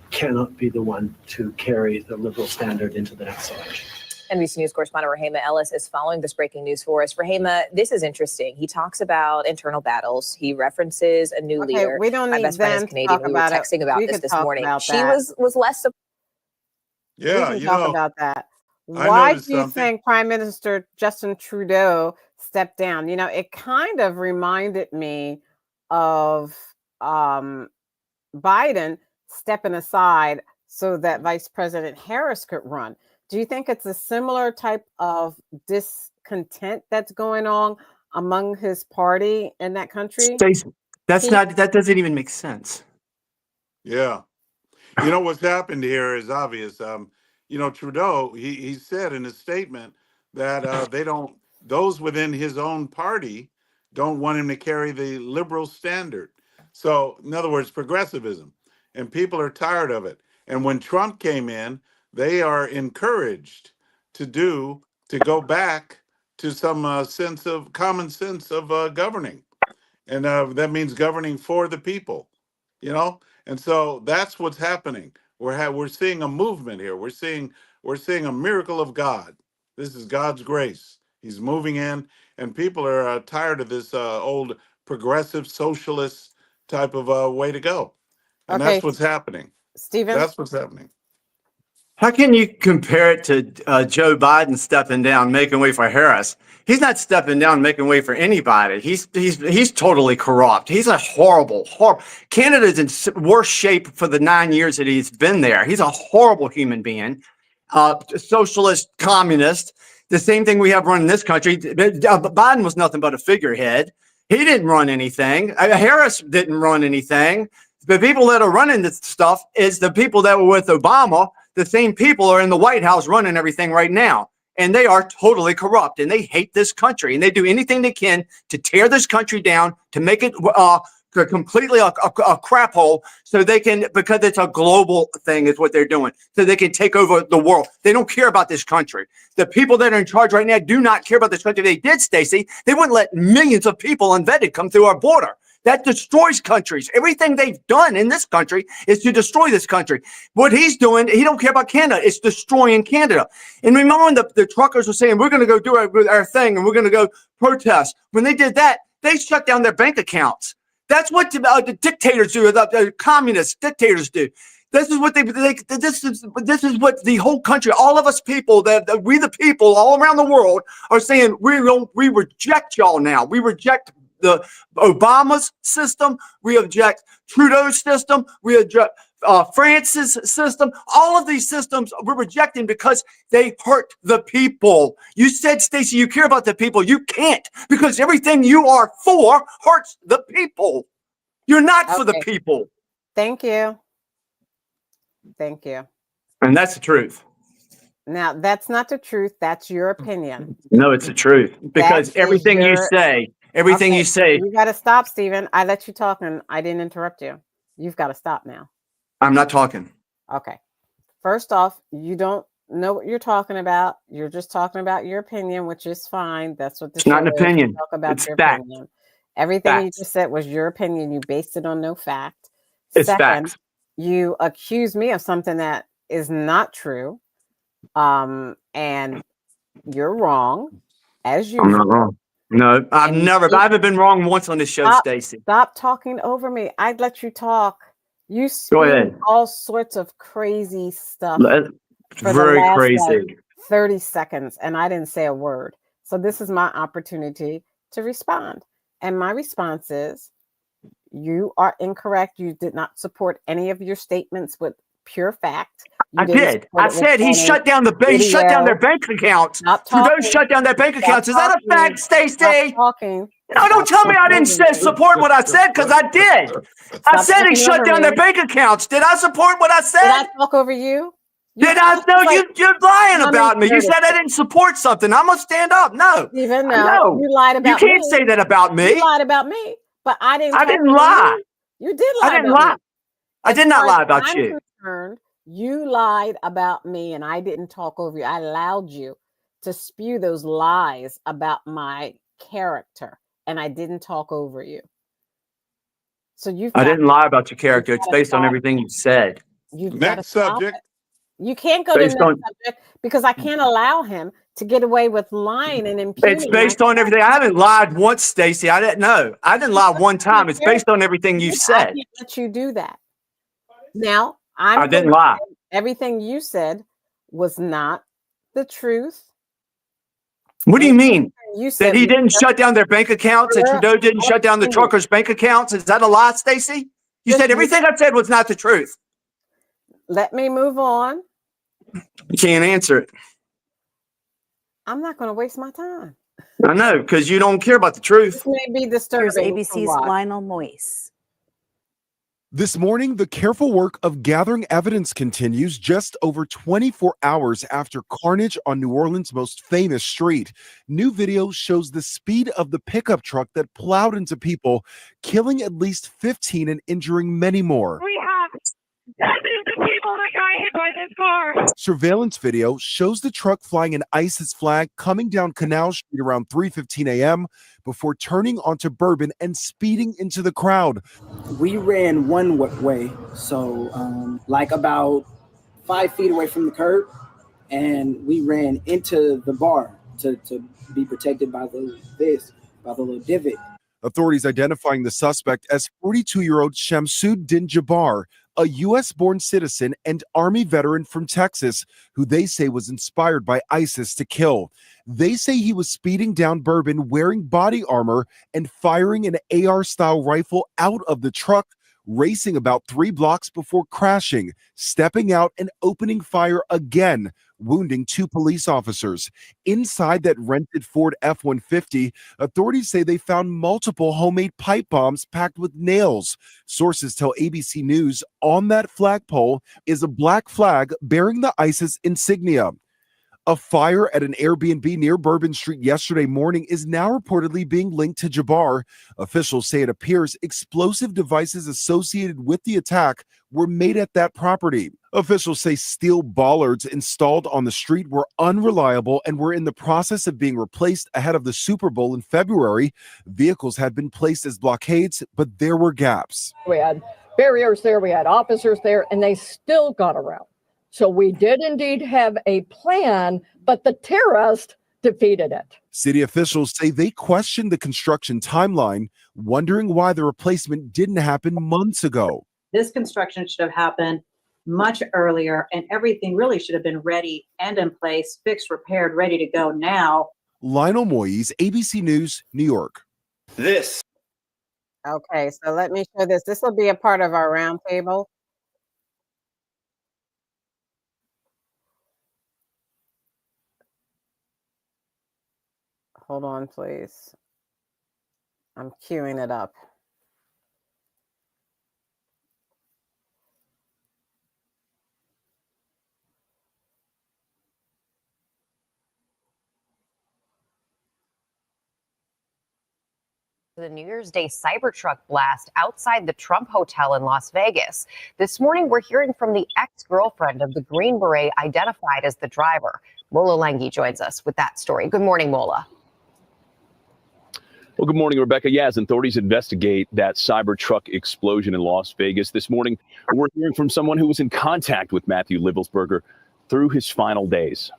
cannot be the one to carry the Liberal standard into the next election. NBC News correspondent Rahema Ellis is following this breaking news for us. Rahema, this is interesting. He talks about internal battles. He references a new leader. We don't My need best friend is them to Canadian. talk We were about it. texting about We this could this talk morning. about She that. was less. We Yeah, can you talk know, about that. I Why noticed do you something. think Prime Minister Justin Trudeau stepped down? You know, it kind of reminded me of Biden stepping aside so that Vice President Harris could run. Do you think it's a similar type of discontent that's going on among his party in that country? Stacey, He- that doesn't even make sense. Yeah. You know, what's happened here is obvious. You know, Trudeau, he said in his statement that those within his own party don't want him to carry the liberal standard. So, in other words, progressivism. And people are tired of it. And when Trump came in, they are encouraged to go back to some common sense of governing. And that means governing for the people, you know? And so that's what's happening. We're seeing a movement here. We're seeing a miracle of God. This is God's grace. He's moving in, and people are tired of this old progressive socialist type of way to go. And Okay, that's what's happening. Stephen? That's what's happening. How can you compare it to Joe Biden stepping down, making way for Harris? He's not stepping down, making way for anybody. He's totally corrupt. He's a horrible. Canada's in worse shape for the 9 years that he's been there. He's a horrible human being, socialist, communist. The same thing we have running this country. Biden was nothing but a figurehead. He didn't run anything. Harris didn't run anything. The people that are running this stuff is the people that were with Obama. The same people are in the White House running everything right now. And they are totally corrupt, and they hate this country, and they do anything they can to tear this country down, to make it completely a crap hole, so they can, because it's a global thing is what they're doing, so they can take over the world. They don't care about this country. The people that are in charge right now do not care about this country. If they did, Stacey, they wouldn't let millions of people unvetted come through our border. That destroys countries. Everything they've done in this country is to destroy this country. What he's doing, he don't care about Canada. It's destroying Canada. And remember when the truckers were saying, we're going to go do our thing and we're going to go protest. When they did that, they shut down their bank accounts. That's what the dictators do, the communist dictators do. This is what this is what the whole country, all of us people, that we the people all around the world are saying, we reject y'all now. We reject the Obama's system, we reject Trudeau's system, we reject France's system. All of these systems we're rejecting because they hurt the people. You said, Stacey, you care about the people. You can't, because everything you are for hurts the people. You're not for the people. Thank you. Thank you. And that's the truth. Now, that's not the truth. That's your opinion. No, it's the truth, because everything you say, you got to stop, Stephen. I let you talk and I didn't interrupt you. You've got to stop now. I'm not talking. Okay. First off, you don't know what you're talking about. You're just talking about your opinion, which is fine. That's what It's not an opinion. Talk about It's your fact. opinion. Everything you Facts. just said was your opinion. You based it on no fact. It's Second, facts. you accuse me of something that is not true. And you're wrong, as usual. I'm not wrong. No, I haven't been wrong once on this show, Stacey. Stop talking over me. I'd let you talk. You Go speak ahead. all sorts of crazy stuff. For Very the last, crazy. 30 seconds, and I didn't say a word. So this is my opportunity to respond. And my response is, you are incorrect. You did not support any of your statements with pure fact. I did. I said he shut down their bank accounts. Trudeau shut down their bank accounts. Is that a fact, Stacey? Talking. No, don't tell me I didn't support what I said, because I did. I said he shut down their bank accounts. Did I support what I said? Did I talk over you? Did I? No, you're lying about me. You said I didn't support something. I'm gonna stand up. No, Even no, you lied about me. You can't say that about me. You lied about me, but I didn't. I didn't lie. You did lie I didn't about lie. me. I As did not far as lie about I'm you. concerned, you lied about me, and I didn't talk over you. I allowed you to spew those lies about my character, and I didn't talk over you. So I didn't lie about your character. It's based on everything you said. You've got to Next stop subject. it. You can't go to the Based next on subject because I can't allow him to get away with lying and It's impugning my based on everything. I haven't lied once, Stacey. I didn't know. I didn't lie one time. It's based on everything you I said. can't let you do that. Now, I I'm going didn't to lie. say everything you said was not the truth. What do you mean? You That said he was didn't shut down their bank accounts, that Trudeau didn't shut down the truckers' bank accounts? Is that a lie, Stacey? You said everything I said was not the truth. Let me move on. You can't answer it. I'm not going to waste my time. I know, because you don't care about the truth. This may be disturbing. Here's ABC's Lionel Moise. This morning, the careful work of gathering evidence continues just over 24 hours after carnage on New Orleans' most famous street. New video shows the speed of the pickup truck that plowed into people, killing at least 15 and injuring many more. We have dozens of people that got hit by this car. Surveillance video shows the truck flying an ISIS flag coming down Canal Street around 3:15 a.m. before turning onto Bourbon and speeding into the crowd. We ran one way, so like about 5 feet away from the curb, and we ran into the bar to be protected by the little divot. Authorities identifying the suspect as 42-year-old Shamsuddin Jabbar, a U.S.-born citizen and Army veteran from Texas, who they say was inspired by ISIS to kill. They say he was speeding down Bourbon wearing body armor and firing an AR-style rifle out of the truck, racing about 3 blocks before crashing, stepping out and opening fire again, wounding 2 police officers. Inside that rented Ford F-150, authorities say they found multiple homemade pipe bombs packed with nails. Sources tell ABC News on that flagpole is a black flag bearing the ISIS insignia. A fire at an Airbnb near Bourbon Street yesterday morning is now reportedly being linked to Jabbar. Officials say it appears explosive devices associated with the attack were made at that property. Officials say steel bollards installed on the street were unreliable and were in the process of being replaced ahead of the Super Bowl in February. Vehicles had been placed as blockades, but there were gaps. We had barriers there, we had officers there, and they still got around. So we did indeed have a plan, but the terrorists defeated it. City officials say they questioned the construction timeline, wondering why the replacement didn't happen months ago. This construction should have happened much earlier, and everything really should have been ready and in place, fixed, repaired, ready to go now. Lionel Moise, ABC News, New York. This. Okay, so let me show this. This will be a part of our roundtable. Hold on, please. I'm queuing it up. The New Year's Day Cybertruck blast outside the Trump Hotel in Las Vegas. This morning, we're hearing from the ex-girlfriend of the Green Beret identified as the driver. Mola Lenghi joins us with that story. Good morning, Mola. Well, good morning, Rebecca. Yeah, as authorities investigate that Cybertruck explosion in Las Vegas this morning, we're hearing from someone who was in contact with Matthew Livelsberger through his final days.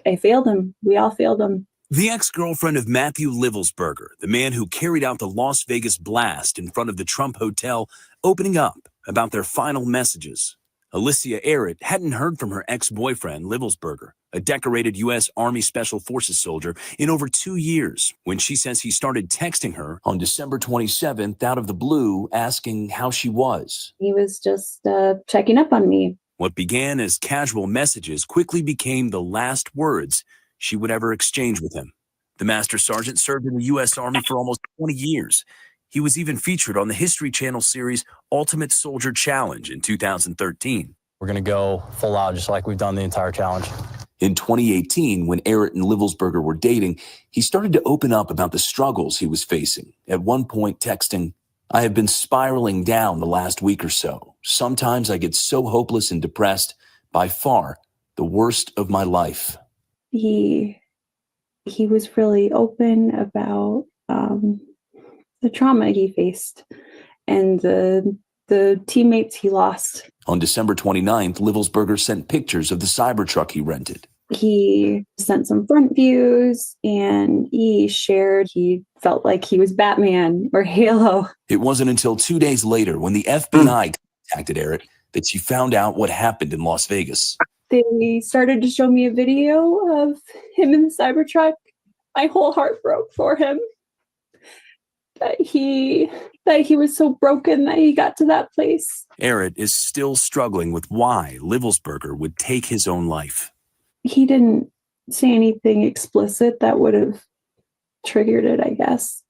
I failed him. We all failed him. The ex-girlfriend of Matthew Livelsberger, the man who carried out the Las Vegas blast in front of the Trump Hotel, opening up about their final messages. Alicia Arrett hadn't heard from her ex-boyfriend, Livelsberger, a decorated U.S. Army Special Forces soldier, in over 2 years, when she says he started texting her on December 27th out of the blue, asking how she was. He was just checking up on me. What began as casual messages quickly became the last words she would ever exchange with him. The Master Sergeant served in the U.S. Army for almost 20 years. He was even featured on the History Channel series Ultimate Soldier Challenge in 2013. We're going to go full out just like we've done the entire challenge. In 2018, when Arrett and Livelsberger were dating, he started to open up about the struggles he was facing, at one point texting, I have been spiraling down the last week or so. Sometimes I get so hopeless and depressed, by far the worst of my life. He was really open about the trauma he faced and the teammates he lost. On December 29th, Livelsberger sent pictures of the Cybertruck he rented. He sent some front views and he shared he felt like he was Batman or Halo. It wasn't until 2 days later, when the FBI contacted Eric, that she found out what happened in Las Vegas. They started to show me a video of him in the Cybertruck. My whole heart broke for him. That he was so broken that he got to that place. Eric is still struggling with why Livelsberger would take his own life. He didn't say anything explicit that would have triggered it, I guess.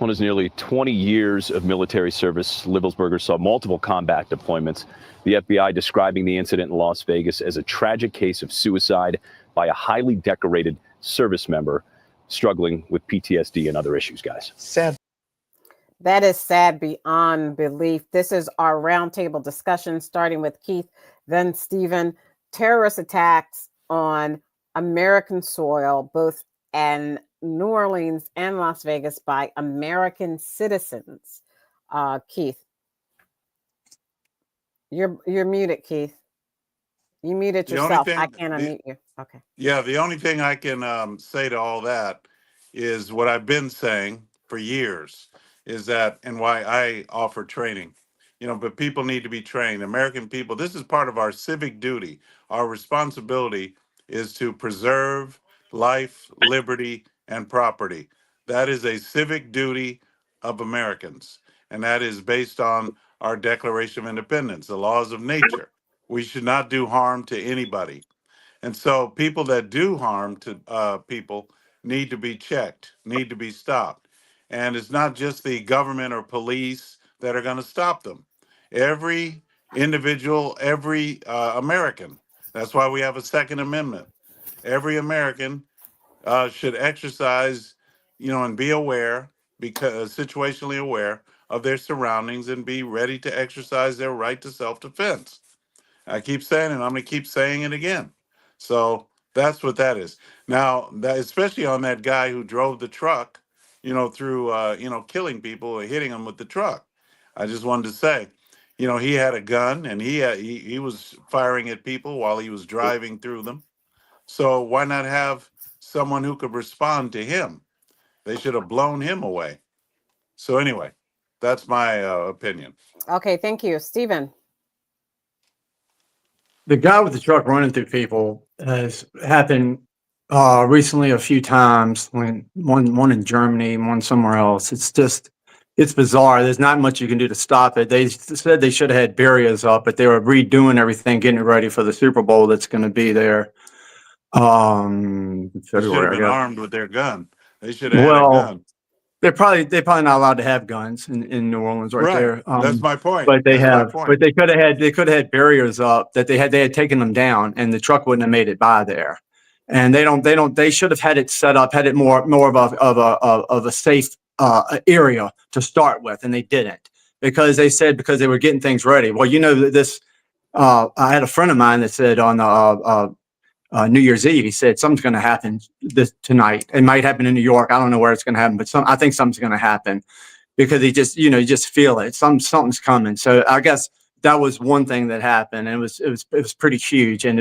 On his nearly 20 years of military service, Livelsberger saw multiple combat deployments. The FBI describing the incident in Las Vegas as a tragic case of suicide by a highly decorated service member struggling with PTSD and other issues, guys. Sad. That is sad beyond belief. This is our roundtable discussion, starting with Keith, then Stephen. Terrorist attacks on American soil, both in New Orleans and Las Vegas, by American citizens. Keith, you're muted, Keith. You muted yourself. I can't unmute you. Okay. Yeah, the only thing I can say to all that is what I've been saying for years, is that, and why I offer training. But people need to be trained. American people, this is part of our civic duty. Our responsibility is to preserve life, liberty, and property. That is a civic duty of Americans. And that is based on our Declaration of Independence, the laws of nature. We should not do harm to anybody. And so people that do harm to people need to be checked, need to be stopped. And it's not just the government or police that are going to stop them. Every individual, every American. That's why we have a Second Amendment. Every American should exercise, and be aware, because situationally aware of their surroundings, and be ready to exercise their right to self-defense. I keep saying it, I'm going to keep saying it again. So that's what that is. Now, that, especially on that guy who drove the truck, through, killing people or hitting them with the truck. I just wanted to say, he had a gun and he was firing at people while he was driving through them. So why not have someone who could respond to him? They should have blown him away. So anyway, that's my opinion. Okay, thank you. Stephen. The guy with the truck running through people has happened recently a few times. When one in Germany, one somewhere else. It's bizarre. There's not much you can do to stop it. They said they should have had barriers up, but they were redoing everything, getting it ready for the Super Bowl that's going to be there. They should have been armed with their gun. They should have had a gun. They're probably not allowed to have guns in New Orleans right there. That's my point. But they could have had barriers up that they had taken them down, and the truck wouldn't have made it by there. And they should have had it set up, had it more of a safe area to start with, and they didn't, because they were getting things ready. Well, this I had a friend of mine that said on New Year's Eve, he said something's going to happen tonight. It might happen in New York. I don't know where it's going to happen, but I think something's going to happen, because you just feel it. Something's coming. So I guess that was one thing that happened, and it was pretty huge. And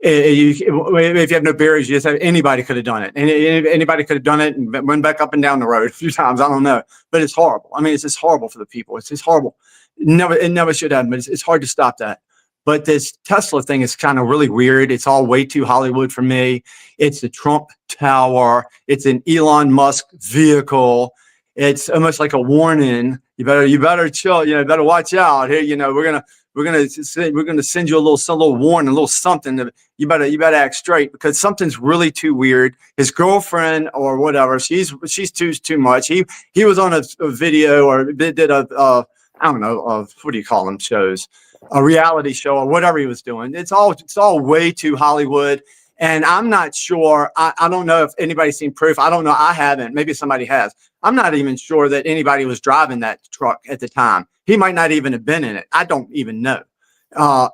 if you have no barriers, you just have, anybody could have done it, and anybody could have done it and went back up and down the road a few times. I don't know, but it's horrible. I mean, it's just horrible for the people. It's just horrible. It never should happen, but it's hard to stop that. But this Tesla thing is kind of really weird. It's all way too Hollywood for me. It's the Trump Tower. It's an Elon Musk vehicle. It's almost like a warning. You better chill. You better watch out. Here, we're gonna send you a little warning, a little something. You better act straight, because something's really too weird. His girlfriend or whatever, she's too much. He was on a video, or did a I don't know, what do you call them, shows, a reality show or whatever he was doing. It's all way too Hollywood. And I'm not sure. I don't know if anybody's seen proof. I don't know. I haven't. Maybe somebody has. I'm not even sure that anybody was driving that truck at the time. He might not even have been in it. I don't even know.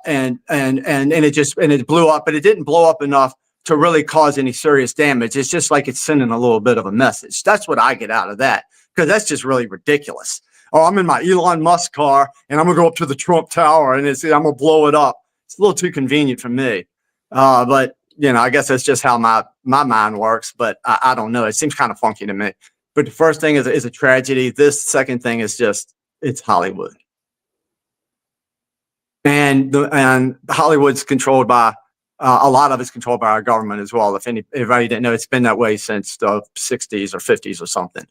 And it blew up, but it didn't blow up enough to really cause any serious damage. It's just like it's sending a little bit of a message. That's what I get out of that, because that's just really ridiculous. Oh, I'm in my Elon Musk car and I'm gonna go up to the Trump Tower and I'm gonna blow it up. It's a little too convenient for me. But I guess that's just how my mind works. But I don't know. It seems kind of funky to me. But the first thing is a tragedy. This second thing is just, it's Hollywood. And Hollywood's controlled by a lot of it's controlled by our government as well. If anybody didn't know, it's been that way since the 60s or 50s or something.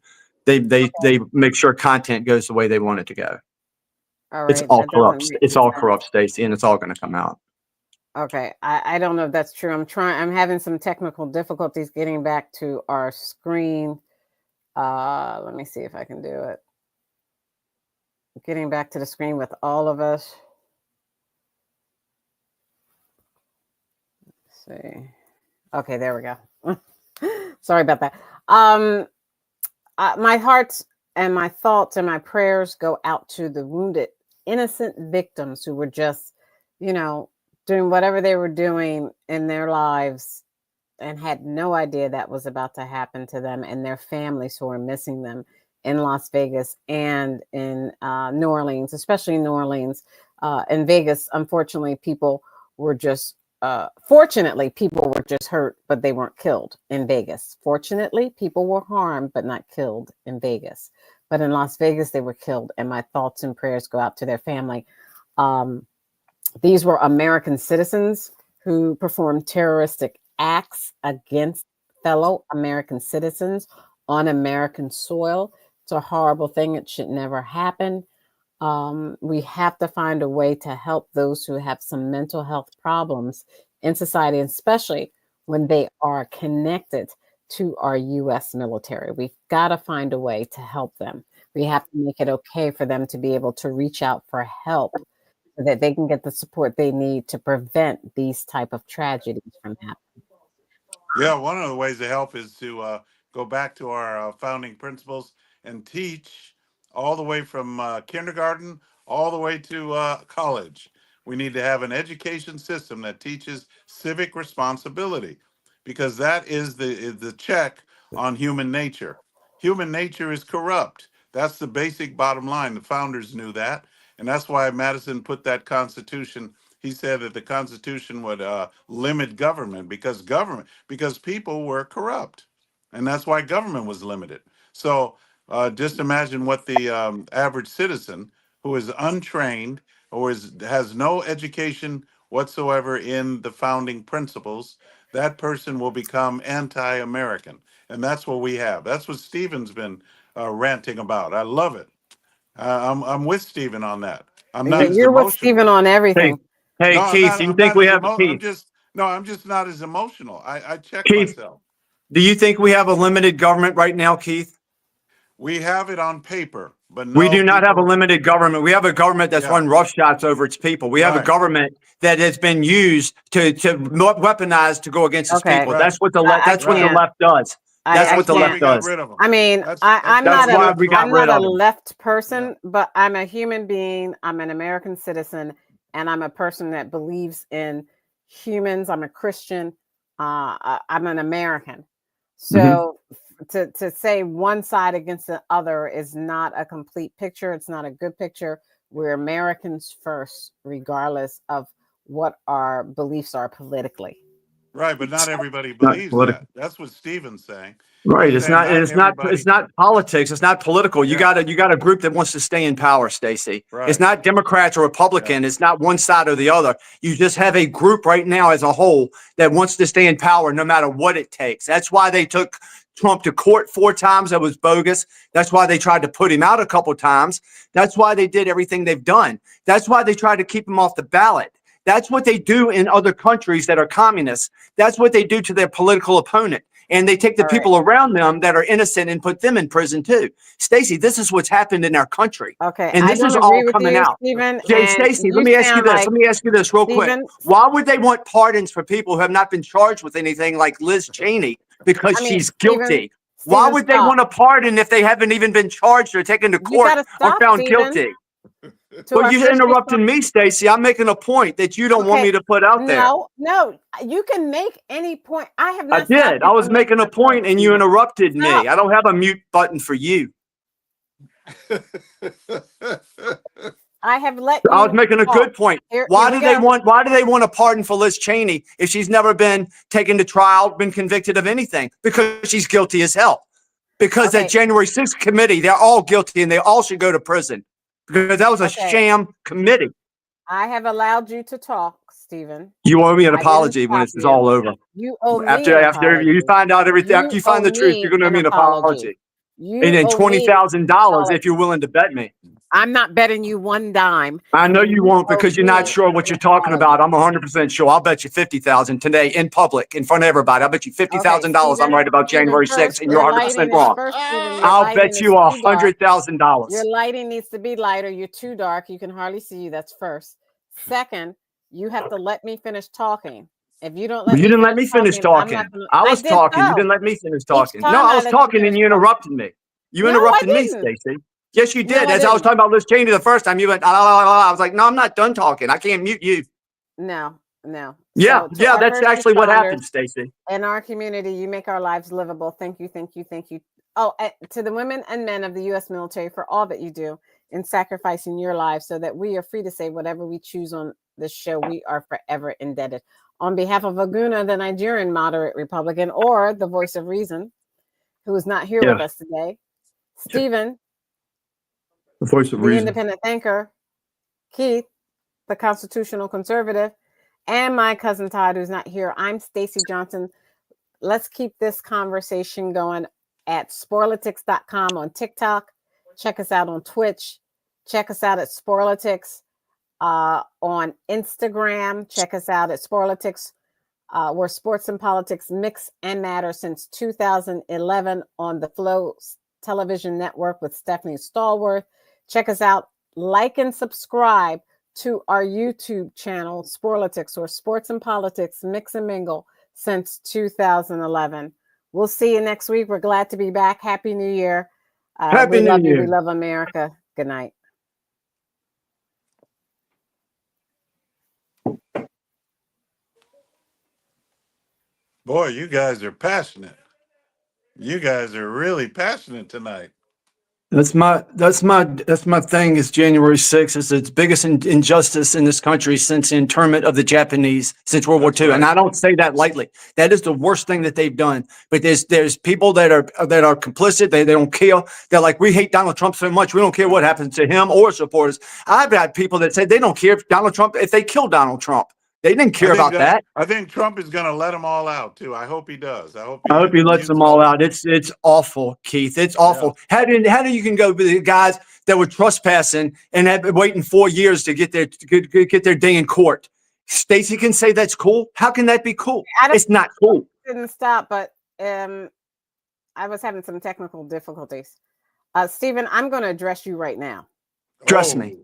They make sure content goes the way they want it to go. All right, it's all corrupt. It's all corrupt, Stacey, and it's all going to come out. Okay, I don't know if that's true. I'm having some technical difficulties getting back to our screen. Let me see if I can do it. Getting back to the screen with all of us. Let's see. Okay, there we go. Sorry about that. My heart and my thoughts and my prayers go out to the wounded, innocent victims who were just, doing whatever they were doing in their lives and had no idea that was about to happen to them and their families who are missing them in Las Vegas and in New Orleans, especially New Orleans. In Vegas, unfortunately, people were just, fortunately, people were just hurt, but they weren't killed in Vegas. Fortunately, people were harmed, but not killed in Vegas. But in Las Vegas, they were killed, and my thoughts and prayers go out to their family. These were American citizens who performed terroristic acts against fellow American citizens on American soil. It's a horrible thing. It should never happen. We have to find a way to help those who have some mental health problems in society, especially when they are connected to our U.S. military. We've got to find a way to help them. We have to make it okay for them to be able to reach out for help so that they can get the support they need to prevent these type of tragedies from happening. Yeah, one of the ways to help is to go back to our founding principles and teach all the way from kindergarten all the way to college. We need to have an education system that teaches civic responsibility, because that is the check on human nature. Human nature is corrupt. That's the basic bottom line. The founders knew that, and that's why Madison put that Constitution. He said that the Constitution would limit government because people were corrupt, and that's why government was limited. So just imagine what the average citizen who is untrained or has no education whatsoever in the founding principles, that person will become anti-American, and that's what we have. That's what Stephen's been ranting about. I love it. I'm with Stephen on that. I'm not as You're with emotional. Stephen on everything. Hey, No, Keith, do you think we have I'm just not as emotional. I check Keith, myself. do you think we have a limited government right now, Keith? We have it on paper, but no. We do not have a limited government. We have a government that's run roughshots over its people. We have a government that has been used to weaponize to go against its people. That's what the left does. That's what the left does. I mean, I'm not a left person, but I'm a human being. I'm an American citizen, and I'm a person that believes in humans. I'm a Christian. I'm an American. So to say one side against the other is not a complete picture. It's not a good picture. We're Americans first, regardless of what our beliefs are politically. Right, but not everybody believes that. That's what Stephen's saying. Right. It's not politics. It's not political. You got a group that wants to stay in power, Stacey. Right. It's not Democrats or Republican. It's not one side or the other. You just have a group right now as a whole that wants to stay in power no matter what it takes. That's why they took Trump to court 4 times. That was bogus. That's why they tried to put him out a couple times. That's why they did everything they've done. That's why they tried to keep him off the ballot. That's what they do in other countries that are communists. That's what they do to their political opponent. and they take the All people around them that are innocent and put them in prison too. Stacey, this is what's happened in our country. Okay, And I this don't is agree all with coming you, out. Stephen. Jay, And Stacey, let you me ask you sound this. like Let me ask you this real quick. Stephen. Why would they want pardons for people who have not been charged with anything like Liz Cheney because I mean, she's guilty? Why Stephen, would they stop. want a pardon if they haven't even been charged or taken to You court gotta or stop, found Stephen. guilty? To Well, our you're first interrupting me, Stacey. I'm making a point that you don't want Okay, me to put out there. no, you can make any point. I have I not stopped did. you I was from making making a a point, point and you Stephen. interrupted me. Stop. I don't have a mute button for you. I have let I was you making a talk. good point. Here Why we do they go. want a pardon for Liz Cheney if she's never been taken to trial, been convicted of anything? Because she's guilty as hell. Because that Okay. January 6th committee, they're all guilty and they all should go to prison. Because that was a Okay. sham committee. I have allowed you to talk, Stephen. You owe me an I didn't apology when stop this is you. all over. You owe me After an after you apology. find out everything, after you find owe the truth, me you're gonna owe an me an apology. You And then owe me an $20,000 apology. if you're willing to bet me. I'm not betting you one dime. I know and you won't owe because you're not me sure what an you're talking apology. about. I'm 100% sure. I'll bet you 50,000 today in public, in front of everybody. I'll bet you $50,000 I'm right about January 6th, and you're 100% wrong. I'll bet you $100,000. Your lighting needs to be lighter. You're too dark. You can hardly see you. That's first. Second, you have to let me finish talking. If you don't let You me didn't let me finish talking. I was did talking. You so. didn't let me finish Each talking. No, time I I was let you talking and finish you talking. interrupted me. You No, I interrupted me, didn't. Stacey. Yes, you No, did. I As I was didn't. talking about Liz Cheney the first time, you went, I was like, no, I'm not done talking. I can't mute you. No. Yeah, So, to yeah, our that's first actually what responders happened, Stacey. in our community, you make our lives livable. Thank you. Oh, to the women and men of the U.S. military for all that you do in sacrificing your lives so that we are free to say whatever we choose on this show. We are forever indebted. On behalf of Aguna, the Nigerian moderate Republican, or the voice of reason, who is not here with us today, Stephen, The voice of the reason. independent thinker, Keith, the constitutional conservative, and my cousin Todd, who's not here. I'm Stacey Johnson. Let's keep this conversation going at Sporlitiks.com on TikTok. Check us out on Twitch. Check us out at Sporlitiks on Instagram. Check us out at Sporlitiks, where sports and politics mix and matter since 2011 on the Flow Television Network with Stephanie Stallworth. Check us out. Like and subscribe to our YouTube channel, Sporlitiks, or Sports and Politics Mix and Mingle since 2011. We'll see you next week. We're glad to be back. Happy New Year. Happy we New love Year. you. We love America. Good night. Boy, you guys are passionate. You guys are really passionate tonight. That's my thing is January 6th is the biggest injustice in this country since the internment of the Japanese since World War II. And I don't say that lightly. That is the worst thing that they've done. But there's people that are complicit. They don't care. They're like, we hate Donald Trump so much. We don't care what happens to him or supporters. I've had people that say they don't care if they kill Donald Trump. They didn't care about that. I think Trump is going to let them all out too. I hope he does. I hope he lets them all out. It's awful, Keith. It's awful. Yeah. How do you can go with the guys that were trespassing and have been waiting 4 years to get their day in court? Stacey can say that's cool. How can that be cool? It's not cool. Didn't stop, but I was having some technical difficulties. Stephen, I'm going to address you right now. Address me.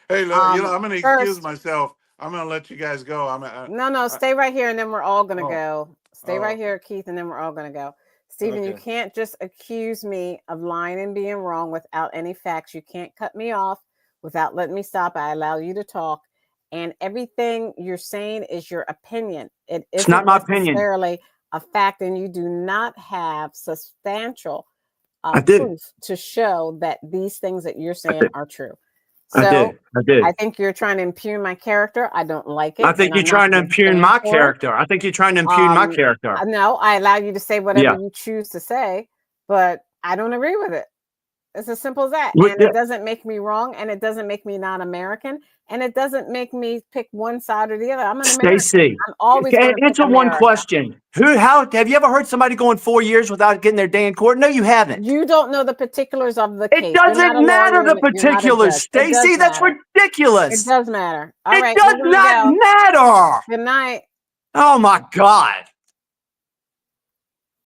Hey, look, I'm going to excuse myself. I'm going to let you guys go. No, stay right here, and then we're all going to go. Stay right here, Keith, and then we're all going to go. Stephen, you can't just accuse me of lying and being wrong without any facts. You can't cut me off without letting me stop. I allow you to talk, and everything you're saying is your opinion. It's not my opinion. Necessarily a fact, and you do not have substantial proof to show that these things that you're saying are true. So I did. I think you're trying to impugn my character. I don't like it. I think you're trying to impugn my character. I think you're trying to impugn my character. No, I allow you to say whatever you choose to say, but I don't agree with it. It's as simple as that. And it doesn't make me wrong, and it doesn't make me not American, and it doesn't make me pick one side or the other. I'm an American. Stacey, I'm always answer one question. How have you ever heard somebody going 4 years without getting their day in court? No, you haven't. You don't know the particulars of the case. It doesn't matter the particulars, Stacey. That's ridiculous. It does matter. All right, it does not matter. Good night. Oh my God.